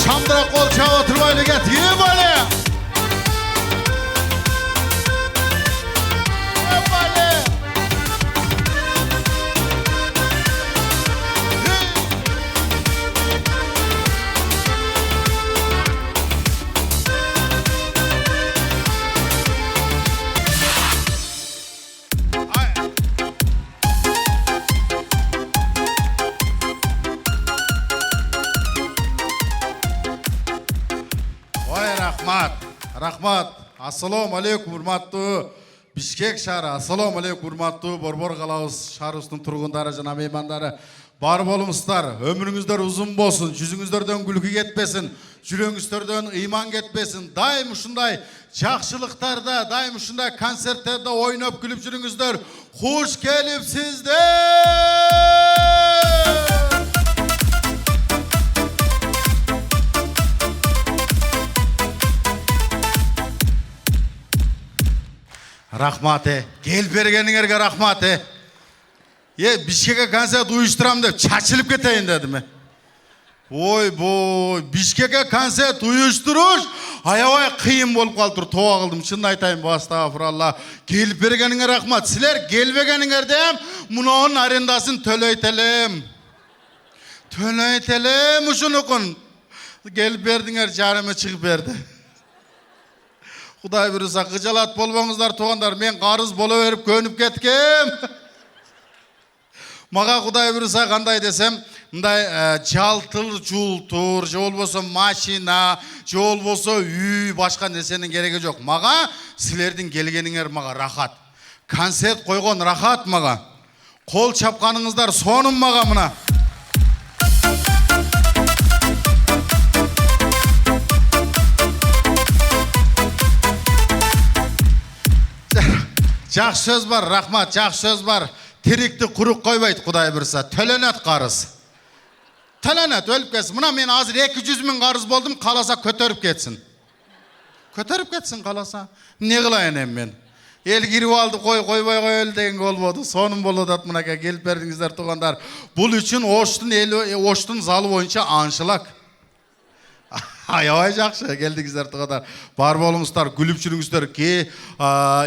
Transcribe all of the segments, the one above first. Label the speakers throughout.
Speaker 1: Samdıra qol çaba oturmaylı get. Yep Ali. Yep Ali. Rahmat. Assalomu alaykum hurmatli Bishkek shahri. Assalomu alaykum hurmatli Borbor qalasi shahrining turg'undari, janob mehmonlari. Bar bo'lingizlar. Ömrüngizler uzun bo'lsin. Yüzüngizlerden gülgü ketmesin. Yüreğingizlerden iman ketmesin. Daim şunday yaxşılıklarda, daim şunday konsertlerde oynap gülüp yüreğingizler. Hoş gelipsizler. Rahmat gel bergeningерге rahmat Bishkek'e konsert uyushtiram deb chachilib ketayin dedimi? Oy boy, Bishkek'e konsert uyushtirish ayabay qiyin bo'lib qoldi. To'g'a qildim, shunda aytayim, astag'firullah. Kelib berganingga rahmat. Sizlar kelmaganinglarda ham munoning arendasini to'laytelim. To'laytelim shunukun. Kelib berdinglar, jarima chiqib berdi. Xuday buyursa qijalat bolboңuzдар туғандар, men qarız bola berip könüp ketkem. Maga Xuday buyursa qanday desem, мындай жалтыл жултур, же болбосо машина, же болбосо үй, башка нерсенин кереги жок. Мага силердин келгениңер мага рахат. Концерт койгон рахат мага. Кол чапканыңыздар сонун мага мына. Жақсы сөз бар, рахмат, жақсы сөз бар. Теректі құруқ қойбайды, Құдай бұрса. Төленет қарыз. Төленет, өліп кетсін. Мұна мен азыр 200 000 қарыз болдым, қаласа көтеріп кетсін. Көтеріп кетсін қаласа. Не қылайын мен? Ел кіріп алды, қойбай өл деген болмады. Соның болады мұнаға келіп бердіңіздер туғандар. Бұл үшін Оштың залы бойынша аншылак. Аябай жақсы келдіңіздер туғандар. Бар болыңыздар, күліп жүріңіздер,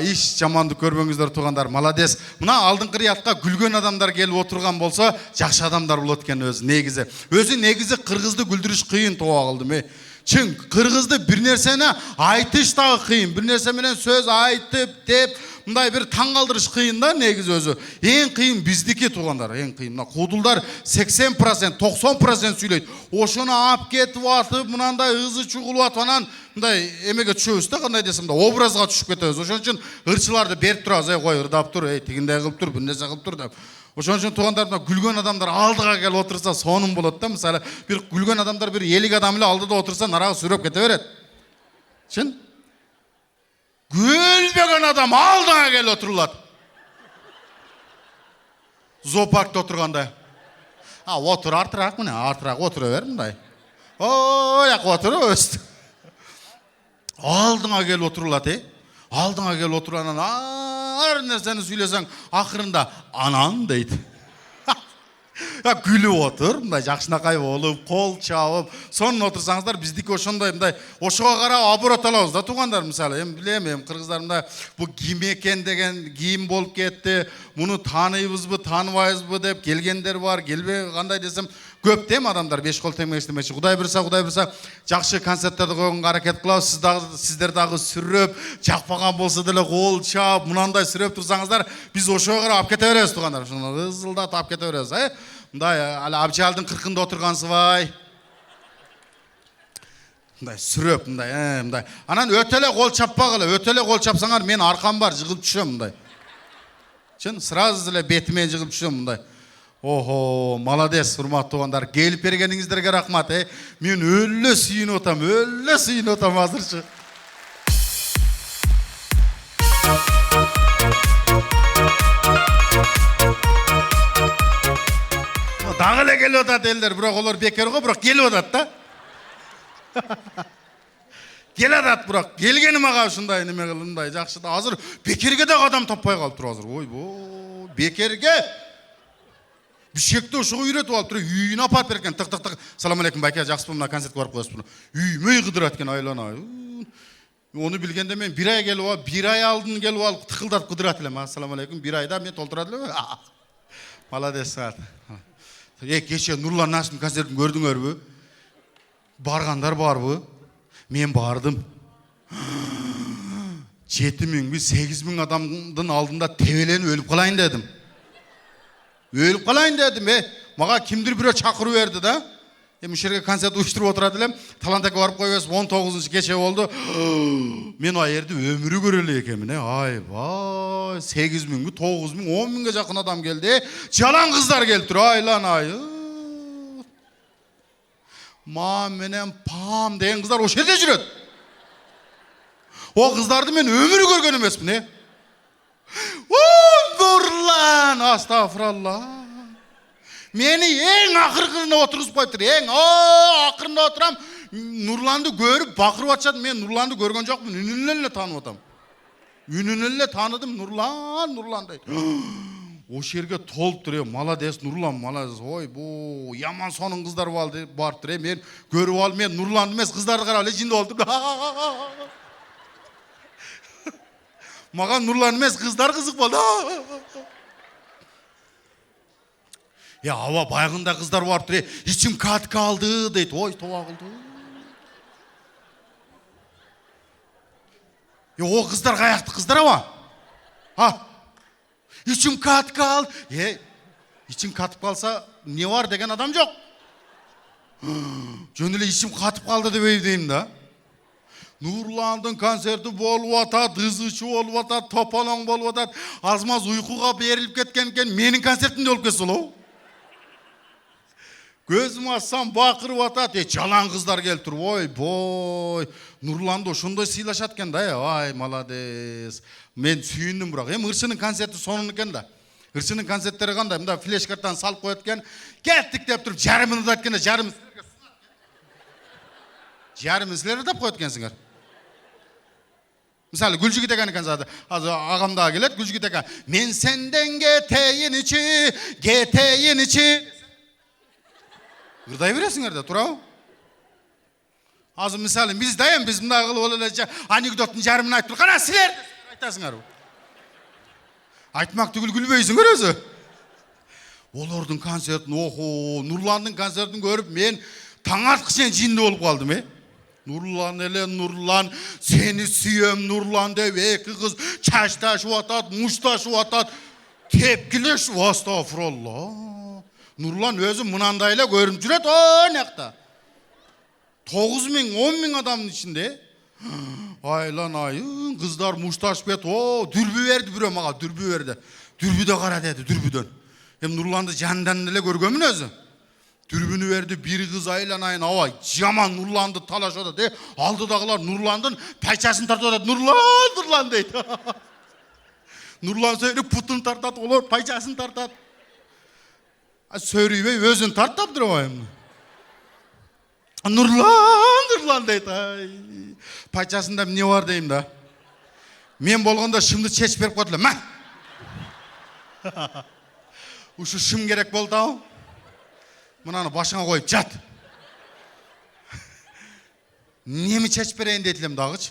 Speaker 1: иш жаманды көрбеңіздер туғандар. Молодец. Мына алдыңғы риятқа күлген адамдар келіп отырған болса, жақсы адамдар болады екен өзі негізі. Өзі негізі қырғызды күлдіріш қиын тоға қылдым. Чын, қырғызды бір нәрсені айтыш тағы қиын. Бір нәрсеменен сөз айтып, деп, мындай бір таңғалдырыш қиын да негізі өзі. Ең қиын біздікі туғандар, ең қиын. Қудылдар 80%, 90% сөйлейді. Ошыны ап кетіп атып, мынандай ызы чуғылып атып, мындай емеге түшөбүз да, қандай десем да, образға түшіп кетеміз. Ошон үшін ырчыларды беріп тұрасыз, қой, ырдап тұр, тигіндей қылып тұр, бір нәрсе қылып тұр деп. Ошон үшін туғандар күлген адамдар алдыға келіп отырса, соның болады да. Мысалы, бір күлген адамдар бір 50 адам эле алдыда отырса, нарағы сүрөп кете берет. Шын? Күлбеген адам алдыға келіп отырылады. Зоопаркта отырғандай. Отыр артырақ міне, артырақ отыра бер мындай. Аяқ отыр өсті. Алдыға келіп отырылады, алдыға келіп отырғаннан ар нәрсені сөйлесең, ақырында анан дейді. Күліп отыр, мындай жақшынақай болып, қол чабып, сонын отырсаңыздар, біздікі ошондай, мындай ошоға қарап оборот алабыз да туғандар, мысалы, білемін, қырғыздарымда бұл ким екен деген кийим болып кетті, мұны таныйбызбы, таныбайбызбы деп келгендер бар, келбей қандай десем, көп тем адамдар 5 қол темеге ештемеші. Құдай бірса, жақшы концерттерді қойғанға әрекет қылау, сіздер дағы сүріп, жақпаған болса деле қол чап, мұнандай сүріп тұрсаңыздар, біз ошоға қарап кете береміз туғандар. Ызылдат ап кете береміз. Мындай, әлі Абжалдың 40-ында отырғансыз бай. Мындай сүріп, мындай. Анан өтеле қол чаппағылы, өтеле қол чапсаңар, мен арқам бар, жығылып түшем, мындай. Шын, сразу зіле бетімен жығылып түшем, мындай. Охо, молодец, урматтуу туғандар. Келіп бергениңиздерге рахмат. Мен өлі сүйін отам азырчы. Дағы эле келіп атат элдер, бирок олар бекер го, бирок келіп атат да. Келатат, бирок келгени мага ушундай неме кылындай жакшы да. Азыр бекерге да адам таппай калып тур азыр. Ойбой, бекерге бишекте ошого үйрөтүп алып туруп үйүнө апарып берген. Тык тык тык. Салам алейкум байке, жакшысызбы? Мына концертке барып коесузбу? Үймөй кыдырат экен айланай. Onu bilgende men bir ay gelip al, bir ay aldın gelip al, tıkıldat kıdırat elem. Assalamu alaikum, bir ayda men tolturat elem. Malades saat. Geçe Nurlan Nasim konsertin gördüңөр bü? Barganдар бар bü? Men bardım. 7.000 8.000 adamdın aldığında tevelenip ölüp kalayın dedim. Ölüp kalayın dedim. Maga kimdir biri çakırı verdi da. Müşerge konsert uyuşturup oturат элем. Талантакка барып койбойсуз, 19 кече болду. Мен ай жерде өмүрү көрөлү экенмин. Айбай, 8.000, 9.000, 10.000ге жакын адам келди. Жалаң кыздар келип тур, айлан ай. Ма менен пам деген кыздар ошол жерде жүрөт. O kızlardı men ömürü görgön emesmin. Nurlan, astagfirullah. Meni en akırkırına oturup koydur. En akırında oturam. Nurlandı görüp bakırıp atşadım. Men Nurlandı görgön jokmун. Ününle tanıp atam. Ününle tanıdım. Nurlan deydi. O şerge tolup duruyor. Malades Nurlan, malades. Oy bu yaman sonun kızlar barıp duruyor. Men görüp al, men Nurlandı emes kızlardı karab ele jinde oldum. Mağan Nurlan emes kızlar kızık boldu. Ya hava baygında kızlar barıp duruyor. İçim kat kaldı deydi. Oy tova kıldı. Ya o kızlar kayaktı kızlar ama. Ha. İçim kat kal. İçim katıp kalsa ne var degen adam yok. Jönüle içim katıp kaldı dep eydeyim da. Nurlandın konserti bolup atat, ızıçı bolup atat, topalong bolup atat. Azmaz uykuga berilip ketken menin konsertimde olup ketsin o. Gözüm açsam bakırıp atat. Çalan kızlar gelip turup. Oy boy. Nurlandı oşondoy sıylaşatken da ya. Ay malades. Men sүйүндүм бирок. Ырчынын концерти сонун экен да. Ырчынын концерттери кандай? Мында флеш карттан салып коет экен. Кеттик деп туруп жарымын да айтканда жарымын силер деп коет экенсиңер. Misal Gülcü Giteken ekan zaten. Ağam daha gelet Gülcü Giteken. Men senden geteyin içi. Gırday veresinler de tura. Az misal biz dayım biz bunda kılıp olacak. Anekdotun jarımını aytып. Qara siler aytasыңар. Айтмак түгүл күлбөйсүңөр өзү. Олордун концертин Нурландын концертин көрүп мен таң аткычен жинде болуп калдым. Nurlan ele Nurlan, seni suyem Nurlan dev eki kız çaş taşıp atat, muş taşıp atat, tepkileş, astagfirullah. Nurlan özü mınandayla görünüp жүрөт, o nekta. 9.000, 10.000 adamın içinde. Aylan ayın, kızlar muş taşıp et, dürbü verdi bire mağa, dürbü verdi. Dürbü de kara dedi, dürbüdön. Hem Nurlan'da candan ele görgömün özü. Dürbünü verdi, bir kız aylanayın hava, yaman Nurlandı talaşadı de, aldıdağılar Nurlandın payçasını tartıp Nurlan deydi. Nurlan söyleyip putunu tartat, olur payçasını tartat. Söyleyip özün tartap durmayayım. Nurlan deydi. Payçasında ne var deyim da. Men bolganda şimdi çeç berip koydular. Uşu şım gerek boldu ağam. Mınаны башыңа коюп жат. Неми чечип берейин дейт элем дагычы.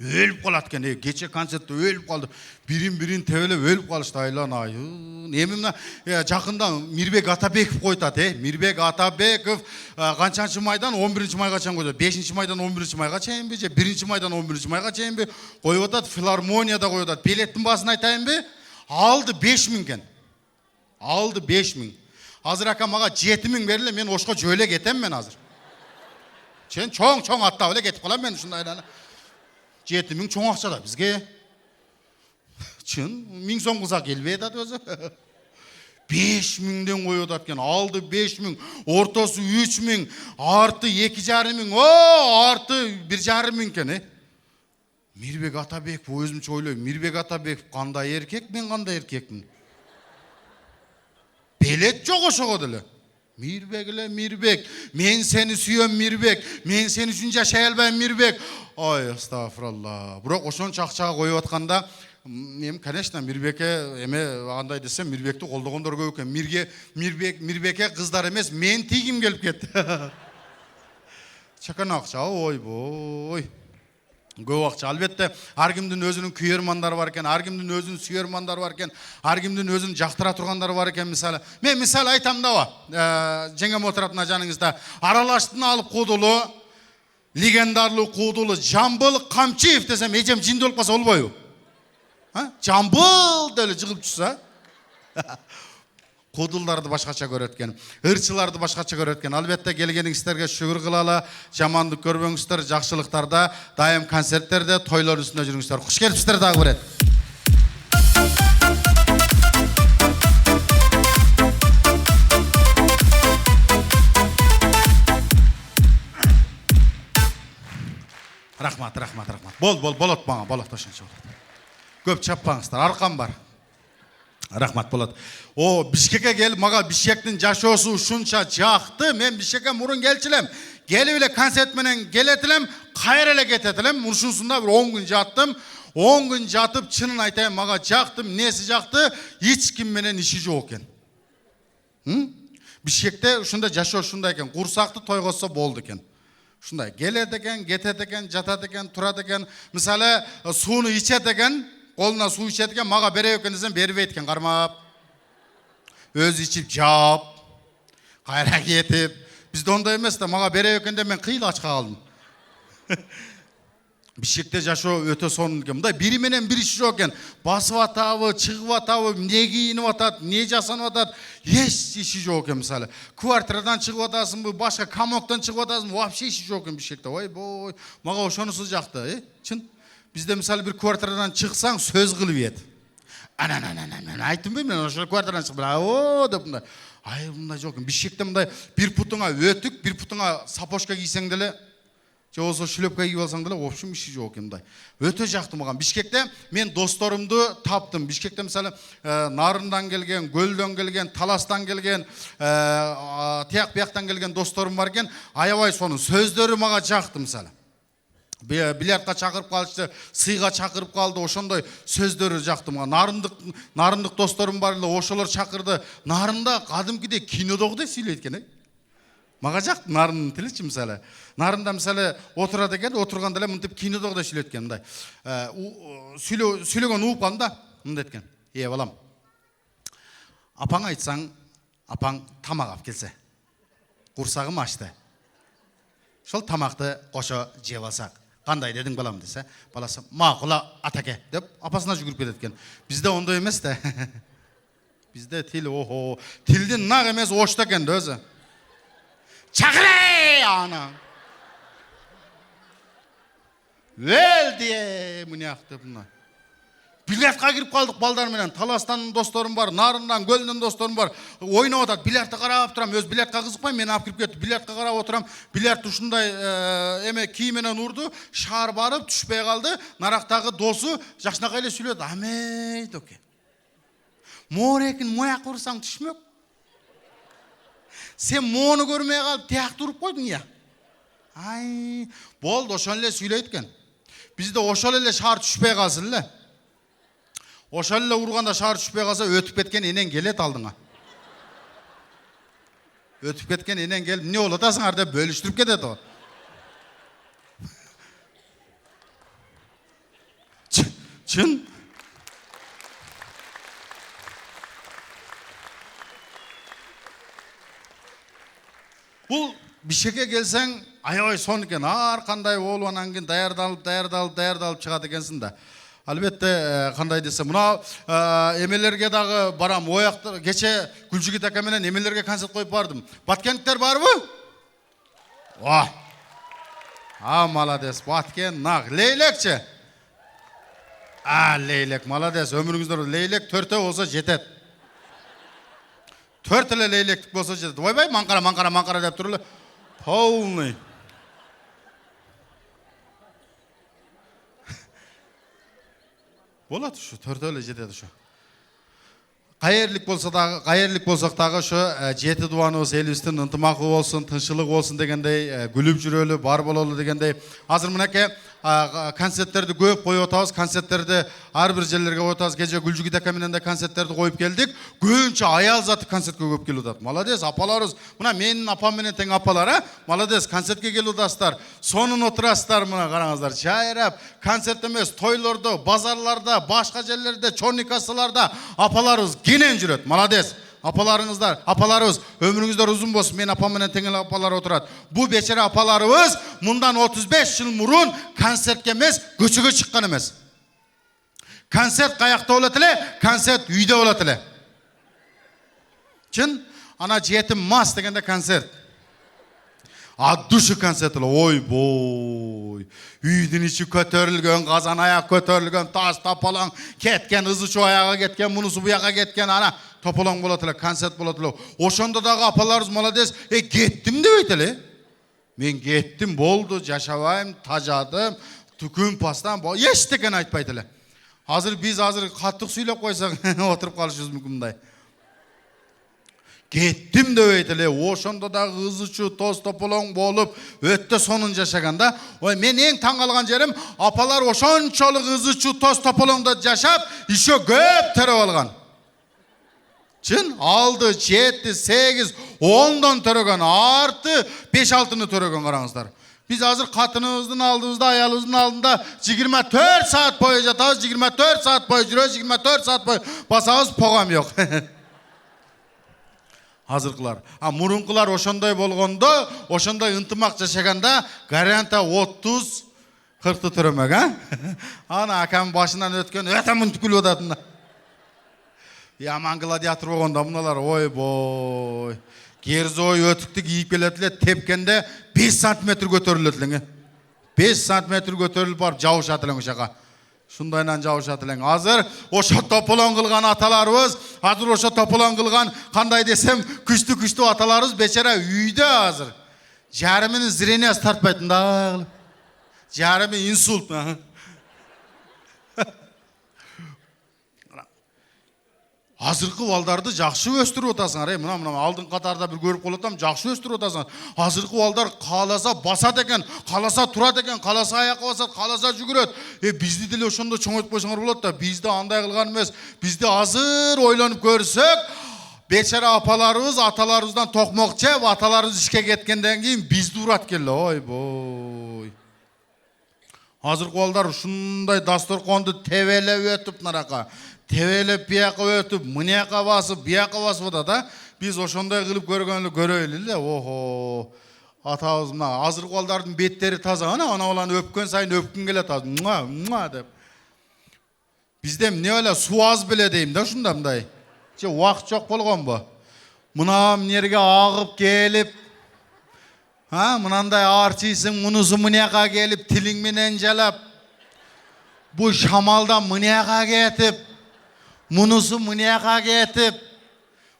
Speaker 1: Өлүп калат экен. Кече концертте өлүп калды. Бирин тебелеп өлүп калышты айлан айын. Эми мына жакында Мирбек Атабеков койтат, Мирбек Атабеков канчанчы майдан 11 майга чейин койду. 5 майдан 11 майга чейинби же 1 майдан 11 майга чейинби коюп атат. Филармонияда коюп атат. Билеттин баасын айтайынбы? Алды 5.000 экен. Алды 5.000. Hazır aka mağa 7.000 verile men oşqa jölе кетем мен hazır. Sen çoң atta öyle ketip kalam men şundayla. 7.000 çoң акча да bizge. Çın 1000 so'm kıza kelbeydi özü. 5.000'den koyup atken aldı 5.000, ortası 3.000, artı 2.500, artı 1.500 ken. Mirbek Atabek bu özümçe oyloyum. Mirbek Atabek kanday erkek, men kanday erkekmin. Belet çok oşoğa dili. Mirbek. Men seni suyem Mirbek. Men seni üçün yaşay albayım Mirbek. Ay astagfirullah. Bırak oşon çakçağa koyup atkanda конечно, Мирбеке эме андай десем, Мирбекти колдогондор көп экен. Мирбеке кыздар эмес, мен тийгим келип кетти. Чакан акча, ойбой. Көп акча. Албетте, ар кимдин өзүнүн күйөрмандары бар экен, ар кимдин өзүнүн сүйөрмандары бар экен, ар кимдин өзүнүн жактыра тургандары бар экен. Мен мисалы айтам даба. Жеңем отурат мына жаныңызда. Аралаштын алып куудулу, легендарлуу куудулу Жамбыл Камчиев десем, эжем жинди болуп калса болбойбу? Жамбыл деп эле жыгылып чыкса. Куудулдарды башкача көрөт экен, ырчыларды башкача көрөт экен. Албетте келгениңиздерге шүгүр кылалы, жамандык көрбөңүздөр, жакшылыктарда, дайым концерттерде, тойлор үстүндө жүрүңүздөр. Куш келипсиздер дагы бир. Рахмат. Болот мага, болот ошончо. Көп чаппаңыздар, аркам бар. Рахмат болот. Бишкекке келип, мага Бишкектин жашоосу ушунча жакты. Мен Бишкекке мурун келчилем. Келип эле концерт менен келет элем, кайра эле кетет элем. Ушунсунда бир 10 күн жаттым. 10 күн жатып, чынын айтайын, мага жакты, несі жакты, эч ким менен иши жок экен. Бишкекте ушундай жашоо ушундай экен. Курсакты тойготсо болду экен. Ушундай келет экен, кетет экен, жатат экен, турат экен. Мисалы, сууну ичет экен, колуна суу ичет экен, мага бере экен десем, бербейт экен, кармап. Өзү ичип жаап, кайра кетип. Бизде ондай эмес да, мага бере экен деп мен кыйла ачка калдым. Бишкекте жашоо өтө сонун экен. Мындай бири менен бири иши жок экен. Басып атабы, чыгып атабы, эмне кийинип атат, эмне жасанып атат, эч иши жок экен. Мисалы, квартирадан чыгып атасыңбы, башка камоктон чыгып атасыңбы, вообще иши жок экен Бишкекте. Ойбой, мага ошонусу жакты, чын. Бизде мисалы бир квартирадан чыксаң сөз кылып ийет. Айттым бе мен ошол квартирадан чыгып, деп мындай. Мындай жок экен. Бишкекте мындай бир путуңа өтүк, бир путуңа сапожка кийсең деле, же болсо шлепка кийип алсаң деле, в общем иши жок экен мындай. Өтө жакты мага. Бишкекте мен досторумду таптым. Бишкекте мисалы Нарындан келген, Көлдөн келген, Таластан келген, тияк бияктан келген досторум бар экен. Аябай сонун сөздөрү мага жакты мисалы. Бильярдка чакырып калышты, сыйга чакырып калды, ошондой сөздөрү жакты мага. Нарындык досторум бар эле, ошолор чакырды. Нарында кадимкидей кинодогудай сүйлөйт экен, Мага жакты Нарындын тиличи мисалы. Нарында мисалы отурат экен, отурганда эле мынтип кинодогудай сүйлөйт экен, мындай. Сүйлөгөн угуп калдым да, мындай экен. Балам. Апаң айтсаң, апаң тамак алып келсе. Курсагым ачты. Ошол тамакты кошо жеп алсак. Кандай дедиң балам десе, баласы макула атаке деп апасына жүгүрүп кетет экен. Бизде ондой эмес да. Бизде тил тилдин нак эмес ошто экен да өзү. Чакырай ана. Велди мынак деп мына. Бильярдка кирип калдык балдар менен. Таластан досторум бар, Нарындан, Көлдөн досторум бар. Ойноп атат, бильярдты карап турам. Өз бильярдка кызыкпайм, мен алып кирип кетти. Бильярдка карап отурам. Бильярд ушундай эме кийим менен урду, шаар барып түшпөй калды. Нарактагы досу жакшынакай эле сүйлөдү. Амей доке. Морекин мояк урсаң түшмөк. Сен мону көрмөй калып, тиякты уруп койдуң я. Болду, ошол эле сүйлөйт экен. Бизде ошол эле шаар түшпөй калсын эле. Ошол эле урганда шаар түшпөй калса, өтүп кеткен энең келет алдыңа. Өтүп кеткен энең келип, эмне болуп атасыңар деп бөлүштүрүп кетет о. Чын? Бул Бишкекке келсең, аябай сон экен. Ар кандай болуп анан кийин даярдалып чыгат экенсиң да. Албетте, кандай десе, мына эмелерге дагы барам. Оякта кече Гүлжигит ака менен эмелерге концерт коюп бардым. Баткенттер барбы? Молодец. Баткен нак. Лейлекчи? Лейлек, молодец. Өмүрүңүздөр лейлек 4 болсо жетет. 4 эле лейлектик болсо жетет. Ойбай, манкара деп туруп эле. Полный. Болот ушу, 4 эле жетет ушу. Кайерлик болсак дагы ушу жети дубаныбыз элибиздин ынтымагы болсун, тынччылык болсун дегендей, күлүп жүрөлү, бар бололу дегендей. Азыр мынакей концерттерди көп коюп атабыз. Концерттерди ар бир жерлерге коюп атабыз. Кече Гүлжүгүт ака менен да концерттерди коюп келдик. Көбүнчө аял заты концертке көп келип атат. Молодец, апаларыбыз. Мына менин апам менен тең апалар, Молодец, концертке келип атасыздар. Сонун отурасыздар, мына караңыздар. Жайрап, концерт эмес, тойлордо, базарларда, башка жерлерде, чорный кассаларда апаларыбыз кенен жүрөт. Молодец. Апаларыбыз, өмүрүңүздөр узун болсун. Мен апам менен тең апалар отурат. Бу бечара апаларыбыз мындан 35 жыл мурун концертке эмес, көчөгө чыккан эмес. Концерт каякта болот эле, концерт үйдө болот эле. Чын? Ана жетим мас дегенде концерт. От души концерт эле. Ой бой. Үйдүн ичи көтөрүлгөн, казан аяк көтөрүлгөн, таш тапалаң кеткен, ызычу аяга кеткен, мунусу буяка кеткен, ана тополоң болот эле, концерт болот эле. Ошондо дагы апаларыбыз молодец, кеттим дебейт эле. Мен кеттим, болду, жашабайм, тажадым, түкүн пастан, эчтекен айтпайт эле. Биз каттык сүйлөп койсок, отуруп калышыбыз мүмкүн мындай. Кеттим дебейт эле, ошондо дагы ызычу, тоз тополоң болуп, өтө сонун жашаганда, мен эң таң калган жерим, апалар ошончолук ызычу, тоз тополоңдо жашап, еще көп төрөп алган. Чын, алды, 7, 8, 10дон төрөгөн, арты 5-6-ны төрөгөн караңыздар. Biz katınımızın aldığımızda, ayalımızın aldığında 24 saat boyu жатабыз, 24 saat boyu жүрөбүз, 24 saat boyu басабыз, прогам yok. Hazırkılar. Murunkular oşondoy болгондо, oşondoy ынтымак жашаганда, гаранта 30-40 төрөмөк, Ана акам башынан өткөн, өтө мынтип күлүп атат. Яман гладиатор болгондо мыналар, ой бой. Керзой өтүктү кийип келет эле, тепкенде 5 сантиметр көтөрүлөт элең. 5 сантиметр көтөрүлүп барып жабышат элең ошага. Шундайнан жабышат элең. Азыр ошо тополоң кылган аталарыбыз, азыр ошо тополоң кылган, кандай десем, күчтүү аталарыбыз бечара үйдө азыр. Жарымынын зрениясы тартпайт мындай. Жарымы инсульт. Азыркы балдарды жакшы өстүрүп атасыңар. Мына алдын катарда бир көрүп калатам, жакшы өстүрүп атасыңар. Азыркы балдар кааласа басат экен, кааласа турат экен, кааласа аякка басат, кааласа жүгүрөт. Бизди деле ошондо чоңойтуп койсоңор болот да. Бизди андай кылган эмес. Бизди азыр ойлонуп көрсөк, бечара апаларыбыз аталарыбыздан токмок жеп, аталарыбыз ишке кеткенден кийин бизди урат келе. Ой бой. Азыркы балдар ушундай дасторконду тебелеп өтүп нарака. Тебелеп бияка өтүп, мынияка басып, бияка басып да, биз ошондой кылып көргөнү көрөйлү эле. Охо. Атабыз мына азыркы балдардын беттери таза, ана баланы өпкөн сайын өпкүн келет азыр. Муа деп. Бизде эмне эле суу аз беле дейм да ушунда мындай. Же убакыт жок болгонбу? Мына эмнерге агып келип, мынандай арчыйсың, мунусу мынияка келип, тилиң менен жалап. Бу шамалда мынияка кетип, мунусу мынияка кетип,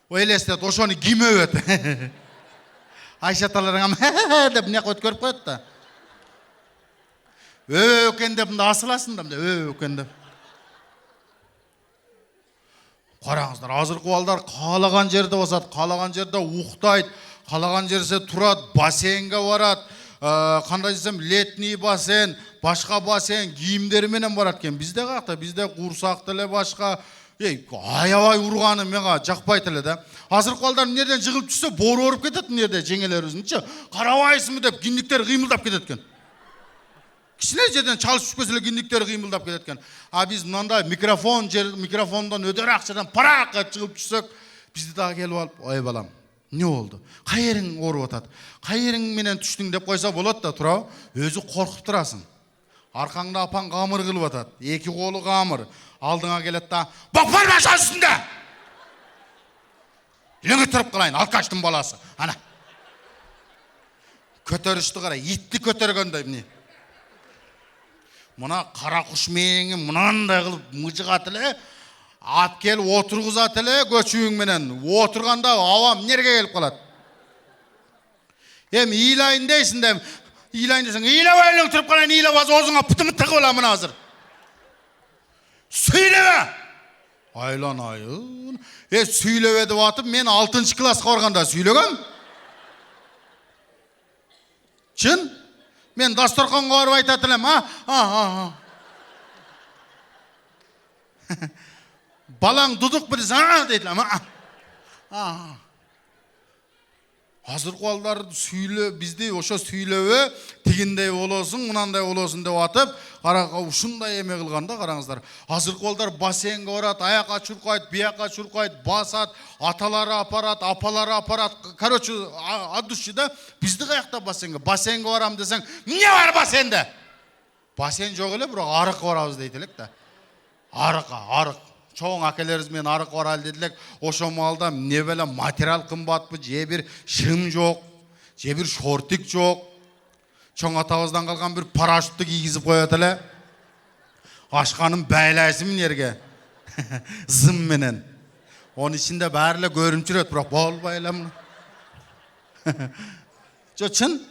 Speaker 1: элестет, ошону ким өбөт? Айша аталарың деп мынияка өткөрүп коет да. Өкен деп мында асыласың да, өкен деп. Караңыздар, азыркы балдар каалаган жерде басат, каалаган жерде уктайт, каалаган жерде турат, бассейнге барат, кандай десем, летний бассейн, башка бассейн, кийимдери менен барат экен. Бизде какта, бизде курсак деле башка, аябай урганы мага жакпайт эле да. Азыркы балдар эмнеден жыгылып түшсө, боору ооруп кетет эмнеде, жеңелерибизничи. Карабайсыңбы деп киндиктери кыймылдап кетет экен. Кичине жерден чалып түшпөсө эле киндиктери кыймылдап кетет экен. Биз мындай микрофондон өдөр акчадан паракка чыгып түшсөк, бизди дагы келип алып, ой балам, эмне болду? Кайериң ооруп атат? Кайериң менен түштүң деп койсо болот да, турабы? Өзү коркуп турасың. Аркаңда апаң камыр кылып атат. Эки колу камыр. Алдыңа келет да, "Бокпар баша үстүндө!" Илеңе туруп калайын, алкаштын баласы. Ана. Көтөрүштү кара, итти көтөргөндөй эмне? Мына кара куш мээңи мынандай кылып мыжыгат эле, ап келип отургузат эле көчүгүң менен. Отурганда аба эмнерге келип калат? Ыйлайын дейсиң да, ыйлайын десең, ыйлабай элең туруп калайын, ыйлабаз оозуңа пытымы тыгып алам мына азыр. Сүйлөбө! Айлан айын. Сүйлөбө деп атып, мен 6-класска барганда сүйлөгөм. Чын? Men dastorxonga barıp aytat elem, ha. Balang duduk bir ha deydiler, ha. Hazır balдар süyle bizde oşo süylöbü tigindey bolosун, mınanday bolosун деп atıp, qaraka ушундай эме кылганда караңыздар. Hazır balдар бассейнге барат, аяка чуркайт, бияка чуркайт, басат, аталары апарат, апалары апарат. Короче, от души да bizde каякта бассейнге. Бассейнге барам десең, эмне бар бассейнде? Бассейн жок эле, бирок арыкка барабыз дейт элек да. Арык. Çoğun akelerimiz men arık var hal dediler. Oşo malda ne böyle material kımbatpı, je bir şım yok, je bir şortik yok. Çoğun atağızdan kalkan bir paraşütü giygizip koyat ele. Aşkanın bəyləsi min yerge. Zım menen. Onun içinde bärle görümçüret, bırak bol baylam. Çın.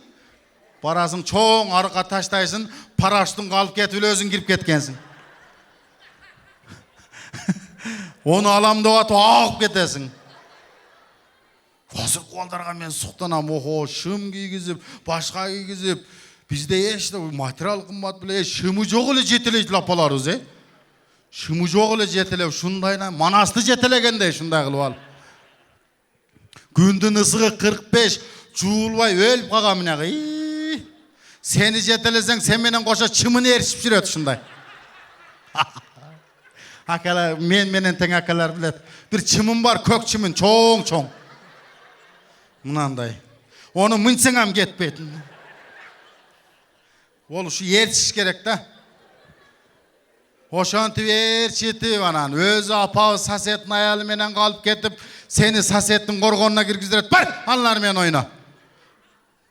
Speaker 1: Barasın çoğun arıka taştaysın, paraşütün kalıp ketip özün girip ketkensin. Onu alamda atıp ağıp ketesin. Hazır koldarga men suqtanam, oho, şım giygizip, başka giygizip. Bizde işte material kımbat bile şımı jok ele jeteleyip lapalarız, Şımı jok ele jetelep, şundayla manasты jetelegende şunday kılıp al. Gündün ısığı 45, juulbay ölüp kalgan mine. Seni jeteleseng sen menen koşa çımını erişip jüret şunday. Akalar, menen teң akalar bilet. Bir çımın var, kök çımın, çoğun. Mınanday. Onu mınçıngam ketpeytin. Ol şu erçiş gerek da. Oşantip erçitip anan. Özü apağı sasetin ayalı menen kalıp ketip, seni sasetin korgonuna girgizdiret. Bar, anlar men oyna.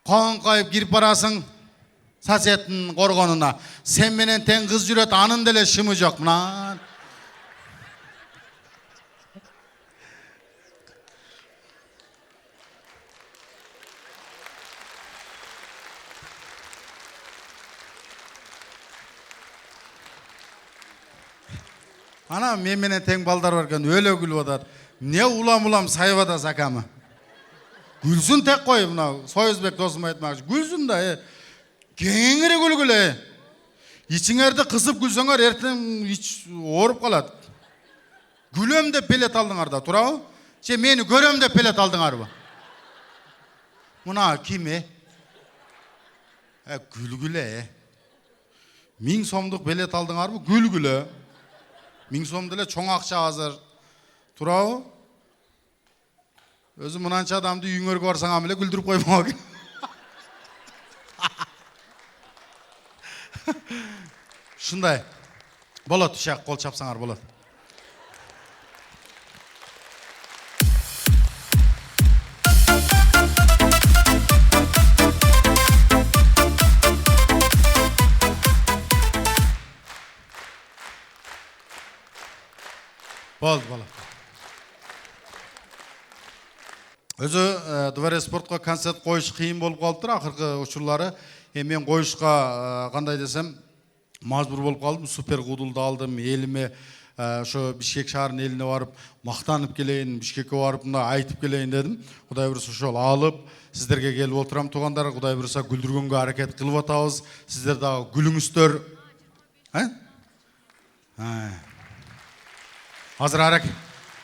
Speaker 1: Konkayıp girip barasın sasetin korgonuna. Sen menen teң kız jüret, anın dele şımı jok mınan. Ana men menen teң balдар barken öyle gülüp atat. Ne ulam sayıp atas akamı. Gülsün tek koy mına. Soyuzbek dosum aytmakçı. Gülsün da. Kengire gülgüle. İçiңерди kısıp gülsöңөр erten hiç orup kalat. Gülöm de pelet aldыңар da, turabı? Meni göröm de pelet aldыңар mı? Mına kimi? Gülgüle. 1000 somduk pelet aldыңар mı? Gülgüle. 1000 som dele çoğun akça hazır. Turabı? Özü mınança adamdı үйүңөргө барсаң bile güldürüp koymamak. Şunday. Bolat uşak kol çapsaңар bolat. Болды, bolat. Özü Dvare Sportқа konцерт koyuş kıyın bolup kalıptır akırkı uçurları. Men koyuşka kanday desem majbur bolup kaldım. Super kuduldu aldım. Elime şu Bişkek şaharının eline varıp maqtanıp keleyin, Bişkek'e varıp da aytıp keleyin dedim. Kuday birisi şol alıp sizlerge gelip oturam tuğandar. Kuday birisi güldürgөнгө hareket kılıp atabız. Sizler daha gülüңүздөр.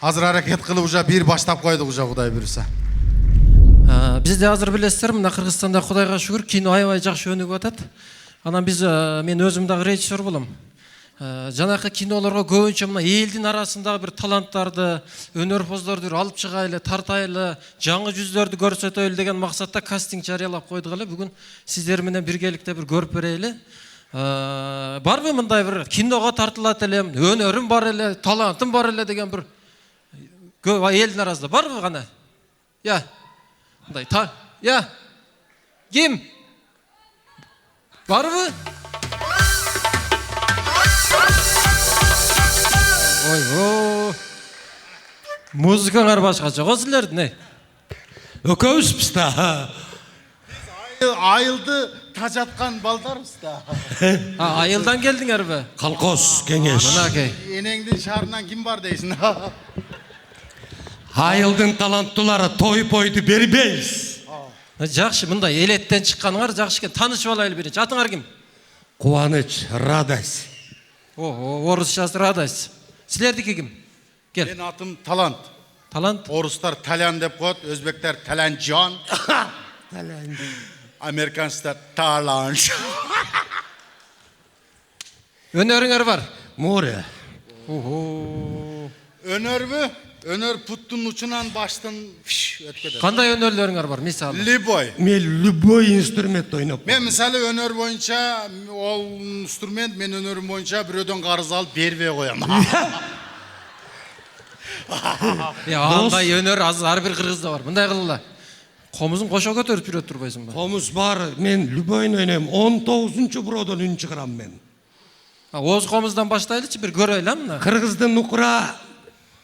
Speaker 1: Hazır hareket kılıp uca bir baştap koyduk uca kuday birisi.
Speaker 2: Bizde hazır bilesizler, мына Кыргызстанда Кудайга шүгүр кино аябай жакшы өнүгүп атат. Анан мен өзүм дагы режиссер болом. Жанакы кинолорго көбүнчө мына элдин арасындагы бир таланттарды, өнөрпоздорду алып чыгайлы, тартайлы, жаңы жүздөрдү көрсөтөлү деген максатта кастинг жарыялап койдук эле. Бүгүн сиздер менен биргеликте бир көрүп берели. Барбы мындай бир киного тартылат элем, өнөрүм бар эле, талантым бар эле деген бир көп элдин арасында барбы гана? Я. Ya, kim? Var mı? Oy. Muzikalar başkaça. O sizler ne?
Speaker 3: Ökövüz da.
Speaker 1: Ayıldı tacatkan baldarız da.
Speaker 2: Ayıldan geldin be.
Speaker 3: Kalkos, gengeş.
Speaker 1: Enengdin şarından kim var deysin?
Speaker 3: Ayıldın talantlıları toyup oydu berbeyiz.
Speaker 2: Жакшы, мындай элеттен чыкканыңар жакшы экен. Таанышып алайлы биринчи. Атыңар ким?
Speaker 3: Кубаныч, радость.
Speaker 2: Орусчасы радость. Силердики ким? Кел.
Speaker 1: Менин атым Талант.
Speaker 2: Талант.
Speaker 1: Орустар Талян деп коет, өзбектер Таланжан, американецтер Таланж.
Speaker 2: Өнөрүңөр бар?
Speaker 3: Море.
Speaker 1: Өнөрбү? Өнөр puттун учунан баштын өткөдө.
Speaker 2: Кандай өнөрлөрүңөр бар, мисалы?
Speaker 1: Любой.
Speaker 3: Мен любой инструмент ойнап.
Speaker 1: Мен мисалы өнөр боюнча, ол инструмент мен өнөрүм боюнча бирөөдөн карыз алып бербей коям.
Speaker 2: Андай өнөр азыр ар бир кыргызда бар. Мындай кылгыла. Комузун кошо көтөрүп жүрөт турбайсыңбы?
Speaker 3: Комуз бар, мен любой ойнайм. 19-чу бирөөдөн үн чыгарам мен.
Speaker 2: Оз комуздан баштайлычы, бир көрөйлү мына.
Speaker 3: Кыргыздын нукура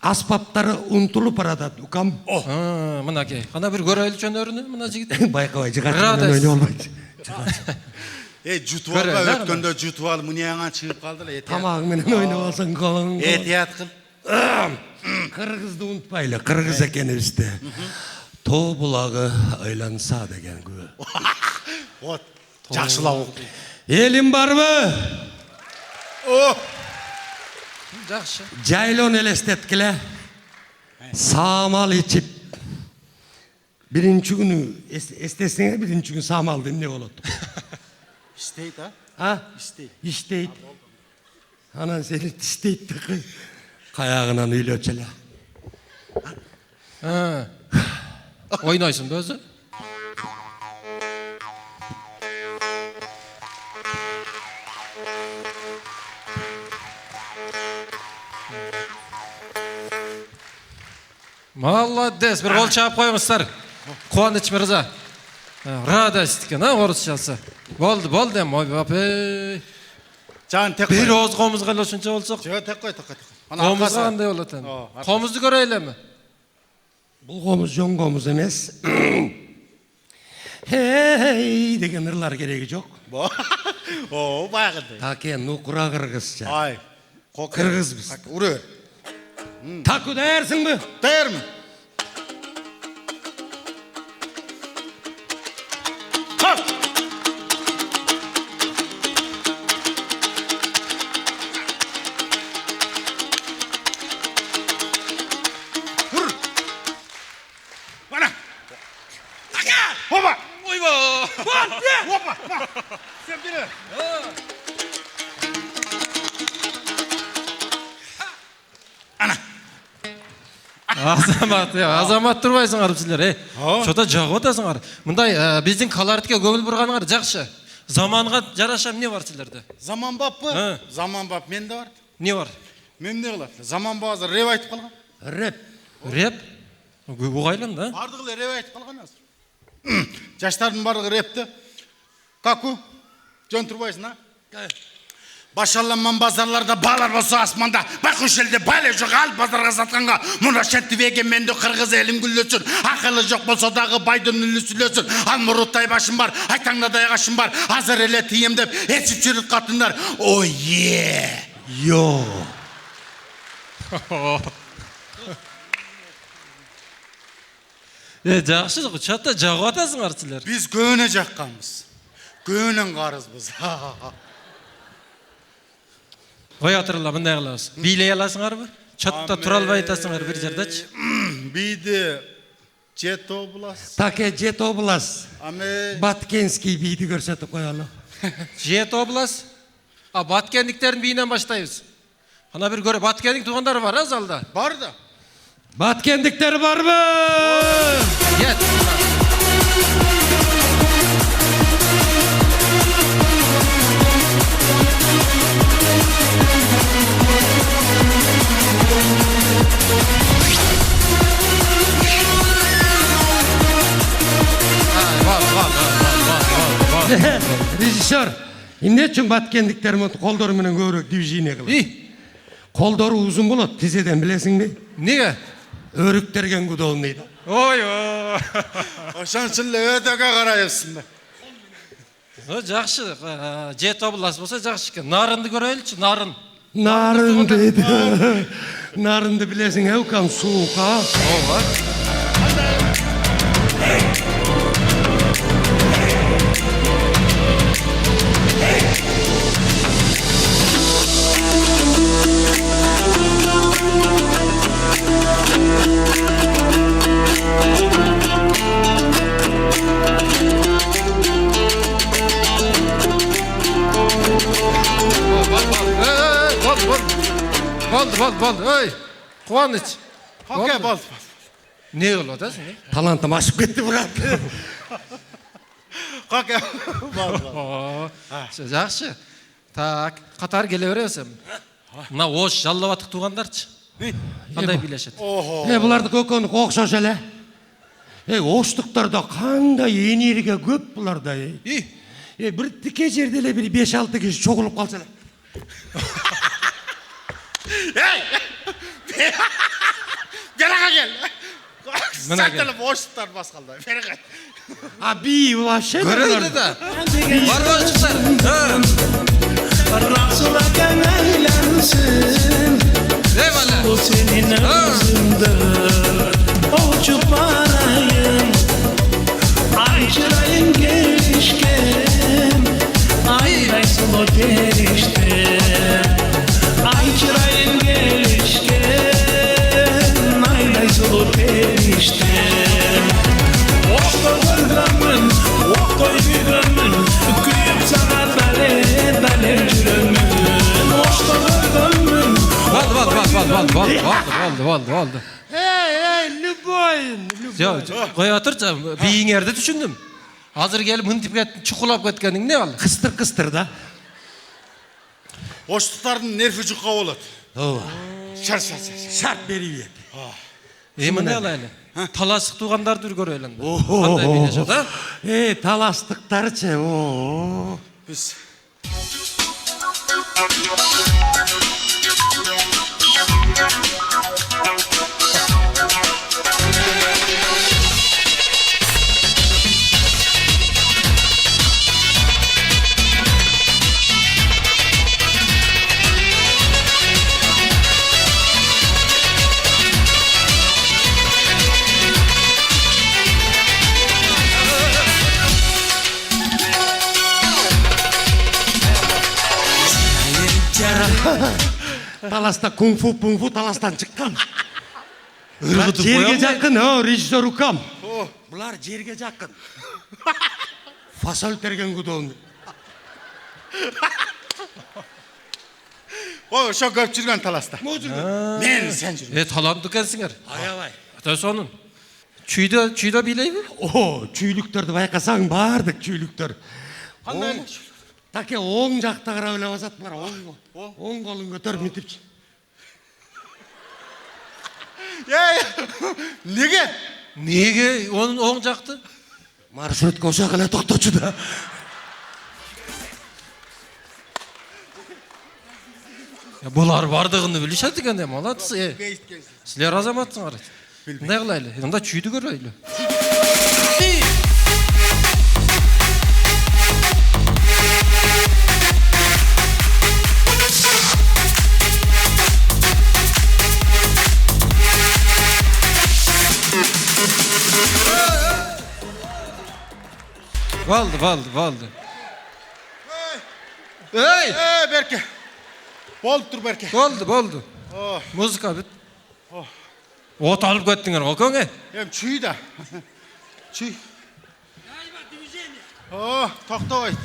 Speaker 3: аспаптары унтулуп баратат, укам.
Speaker 2: Мынакей. Кана бир көрөйлүчү өнөрүнү, мына жигит.
Speaker 3: Байкабай, жыгатынан ойнай албайт.
Speaker 1: Жутуп алба, өткөндө жутуп алып, мынияңа чыгып калды эле.
Speaker 3: Тамак менен ойнап алсаң колуң.
Speaker 1: Этият кыл.
Speaker 3: Кыргызды унутпайлы, кыргыз экенибизди. Тоо булагы айланса деген күбө.
Speaker 1: Вот, жакшылап окуй.
Speaker 3: Элим барбы?
Speaker 2: Жакшы.
Speaker 3: Жайлон элестеткиле. Самал ичип. Биринчи күнү эстесеңер, биринчи күн самалды эмне болот?
Speaker 1: İsteyt ha?
Speaker 3: А?
Speaker 1: İsteyt.
Speaker 3: İsteyt. Анан сени тиштейт. Каягынан үйлөчү эле.
Speaker 2: Ойнойсуң да өзү? Молодец, бир кол чаап коюңуздар. Кубаныч мырза. Радость экен, орусчасы. Болду, эми, ойбапей.
Speaker 1: Жан тек
Speaker 2: Бир
Speaker 1: кой.
Speaker 2: ооз комузга эле ушунча болсок.
Speaker 1: Жо тек кой.
Speaker 2: Комузга кандай болот эми? Комузду көрөйлүмү?
Speaker 3: Бул комуз жон комуз эмес. Хей деген ырлар кереги жок.
Speaker 1: О, баягыдай.
Speaker 3: Таке нукура кыргызча.
Speaker 1: Ай.
Speaker 3: Кыргызбыз.
Speaker 1: Урөр.
Speaker 3: Таку даярсыңбы?
Speaker 1: Даярмын. Sen biri.
Speaker 2: Азамат турбайсыңар силер, Чота жагып атасыңар. Мындай биздин колоритке көңүл бурганыңар жакшы. Заманга жараша эмне бар силерде?
Speaker 1: Заманбаппы? Заманбап менде бар.
Speaker 2: Не бар?
Speaker 1: Мен эмне кылат? Заманбап азыр реп айтып калган.
Speaker 3: Рэп.
Speaker 2: Реп? Угайлым да.
Speaker 1: Бардыгы эле реп айтып калган азыр. Жаштардын бардыгы репти. Каку? Жон турбайсың, а? Башаланман базарларда балар болсо асманда, байкуш элде бале жок ал базарга сатканга, муна шетти веген менде кыргыз элим гүллөсүн, акылы жок болсо дагы байдын үлүсүлөсүн, ал муруттай башым бар, айтаңнадай кашым бар, азыр эле тием деп эчип жүрүт катындар. Ой е.
Speaker 3: Йо.
Speaker 2: Жакшы, чатта жагып атасыңар силер.
Speaker 1: Биз көөнө жакканбыз. Көөнөн карызбыз.
Speaker 2: Кой атырла мындай кылабыз. Бийлей аласыңарбы? Чатта тура албай атасыңар бир жердечи.
Speaker 1: Бийди жето булас.
Speaker 3: Таке жето булас.
Speaker 1: Аме
Speaker 3: Баткенский бийди көрсөтүп коелу.
Speaker 2: Жет облас. Баткендиктердин бийинен баштайбыз. Ана бир көрө, Баткендик туугандары бар а залда?
Speaker 1: бар да.
Speaker 3: Баткендиктер барбы?
Speaker 2: Кет.
Speaker 3: Режиссер, эмне үчүн баткендиктер колдору менен көбүрөөк движение кылат? Колдору узун болот, тизеден билесиңби?
Speaker 2: Неге?
Speaker 3: Өрүктөргөн удобный да.
Speaker 2: Ой.
Speaker 1: Ошон үчүн эле өтөгө карайсың да.
Speaker 2: Жакшы, жет облас болсо жакшы экен. Нарынды көрөйлүчү, нарын.
Speaker 3: Нарын дейт. Нарынды билесиң, эукам суука.
Speaker 2: Ооба. Boldu. Ey. Quvonich.
Speaker 1: Okey, bo'ldi.
Speaker 2: Ne bo'ladi sen?
Speaker 3: Talantim aşıp ketdi burat.
Speaker 1: Okey. Bo'ldi.
Speaker 2: Yaxshi. Tak, qatar kelaverasizmi? Mına oş jallavatıq tuğandarçı. Qanday bileşet?
Speaker 3: Bulardı kökönü qoqşaş ele. Oştuklarda qanday energiya köp bularda. Bir tike jerde ele bir 5-6 kişi çoğulup qalsa ele.
Speaker 1: Beraga gel.
Speaker 2: Mana
Speaker 1: Sen
Speaker 2: gel.
Speaker 1: tele boşluklar basqalda. Beraga.
Speaker 3: Bir vaşe.
Speaker 2: Göreydi de. Var boşluklar.
Speaker 4: Rasulaken eylensin.
Speaker 2: Eyvallah.
Speaker 4: O senin ağzındır. Uçup arayın. Ay çırayın gelişken. Ay sulu gelişten. Ay çırayın gelişken. Ay sulu gelişten. Okta görgümün, okta yügümün. Kuyup sana dale jürümün. Okta görgümün.
Speaker 2: Oldu.
Speaker 3: Hey, Lüboyun.
Speaker 2: Qoya oturça, beyiңерді түшүндүм. Азыр келип мынтип чукулап кеткениң не ал?
Speaker 3: Kıstır da.
Speaker 1: Boşlukların nerfi жұқа болады. Şar.
Speaker 3: Şart beri
Speaker 2: Эми не алайлы? Талашык туугандарды көрөлүн. Кандай билешет, а?
Speaker 3: Talastıktarçı.
Speaker 1: Biz
Speaker 3: Talasta kung fu talastan çıkan.
Speaker 2: Irgıtıp
Speaker 3: Jerge
Speaker 2: koyalım.
Speaker 3: jakın rejissör ukam. Bular jerge jakın. Fasol tergen gudon.
Speaker 1: o şu köp жүрген таласта. Men sen жүрген.
Speaker 2: Таланттуу экенсиңер.
Speaker 3: Ayabay.
Speaker 2: Ата сонун. Чүйдө билейби?
Speaker 3: Çüylükтерді байқасаң бардық çüylükter.
Speaker 1: Қандай?
Speaker 3: Таке оң жақта қарап ойлап асатындар. Оң қолын көтер митіп.
Speaker 1: Неге?
Speaker 2: Неге onun оң жакты?
Speaker 3: Маршрутка ошо эле токточу да.
Speaker 2: Булар бардыгын билишет экен да, молодцы. Силер азаматсыңар. Мындай кылайлы. Анда чүйдү көрөйлү. Valdı. Ey!
Speaker 1: Berke. Болды тұр Берке.
Speaker 2: Болды. Музыка бит. От алып кеттиңер, окоңе?
Speaker 1: Чүй да. Чүй. Тоқтабай.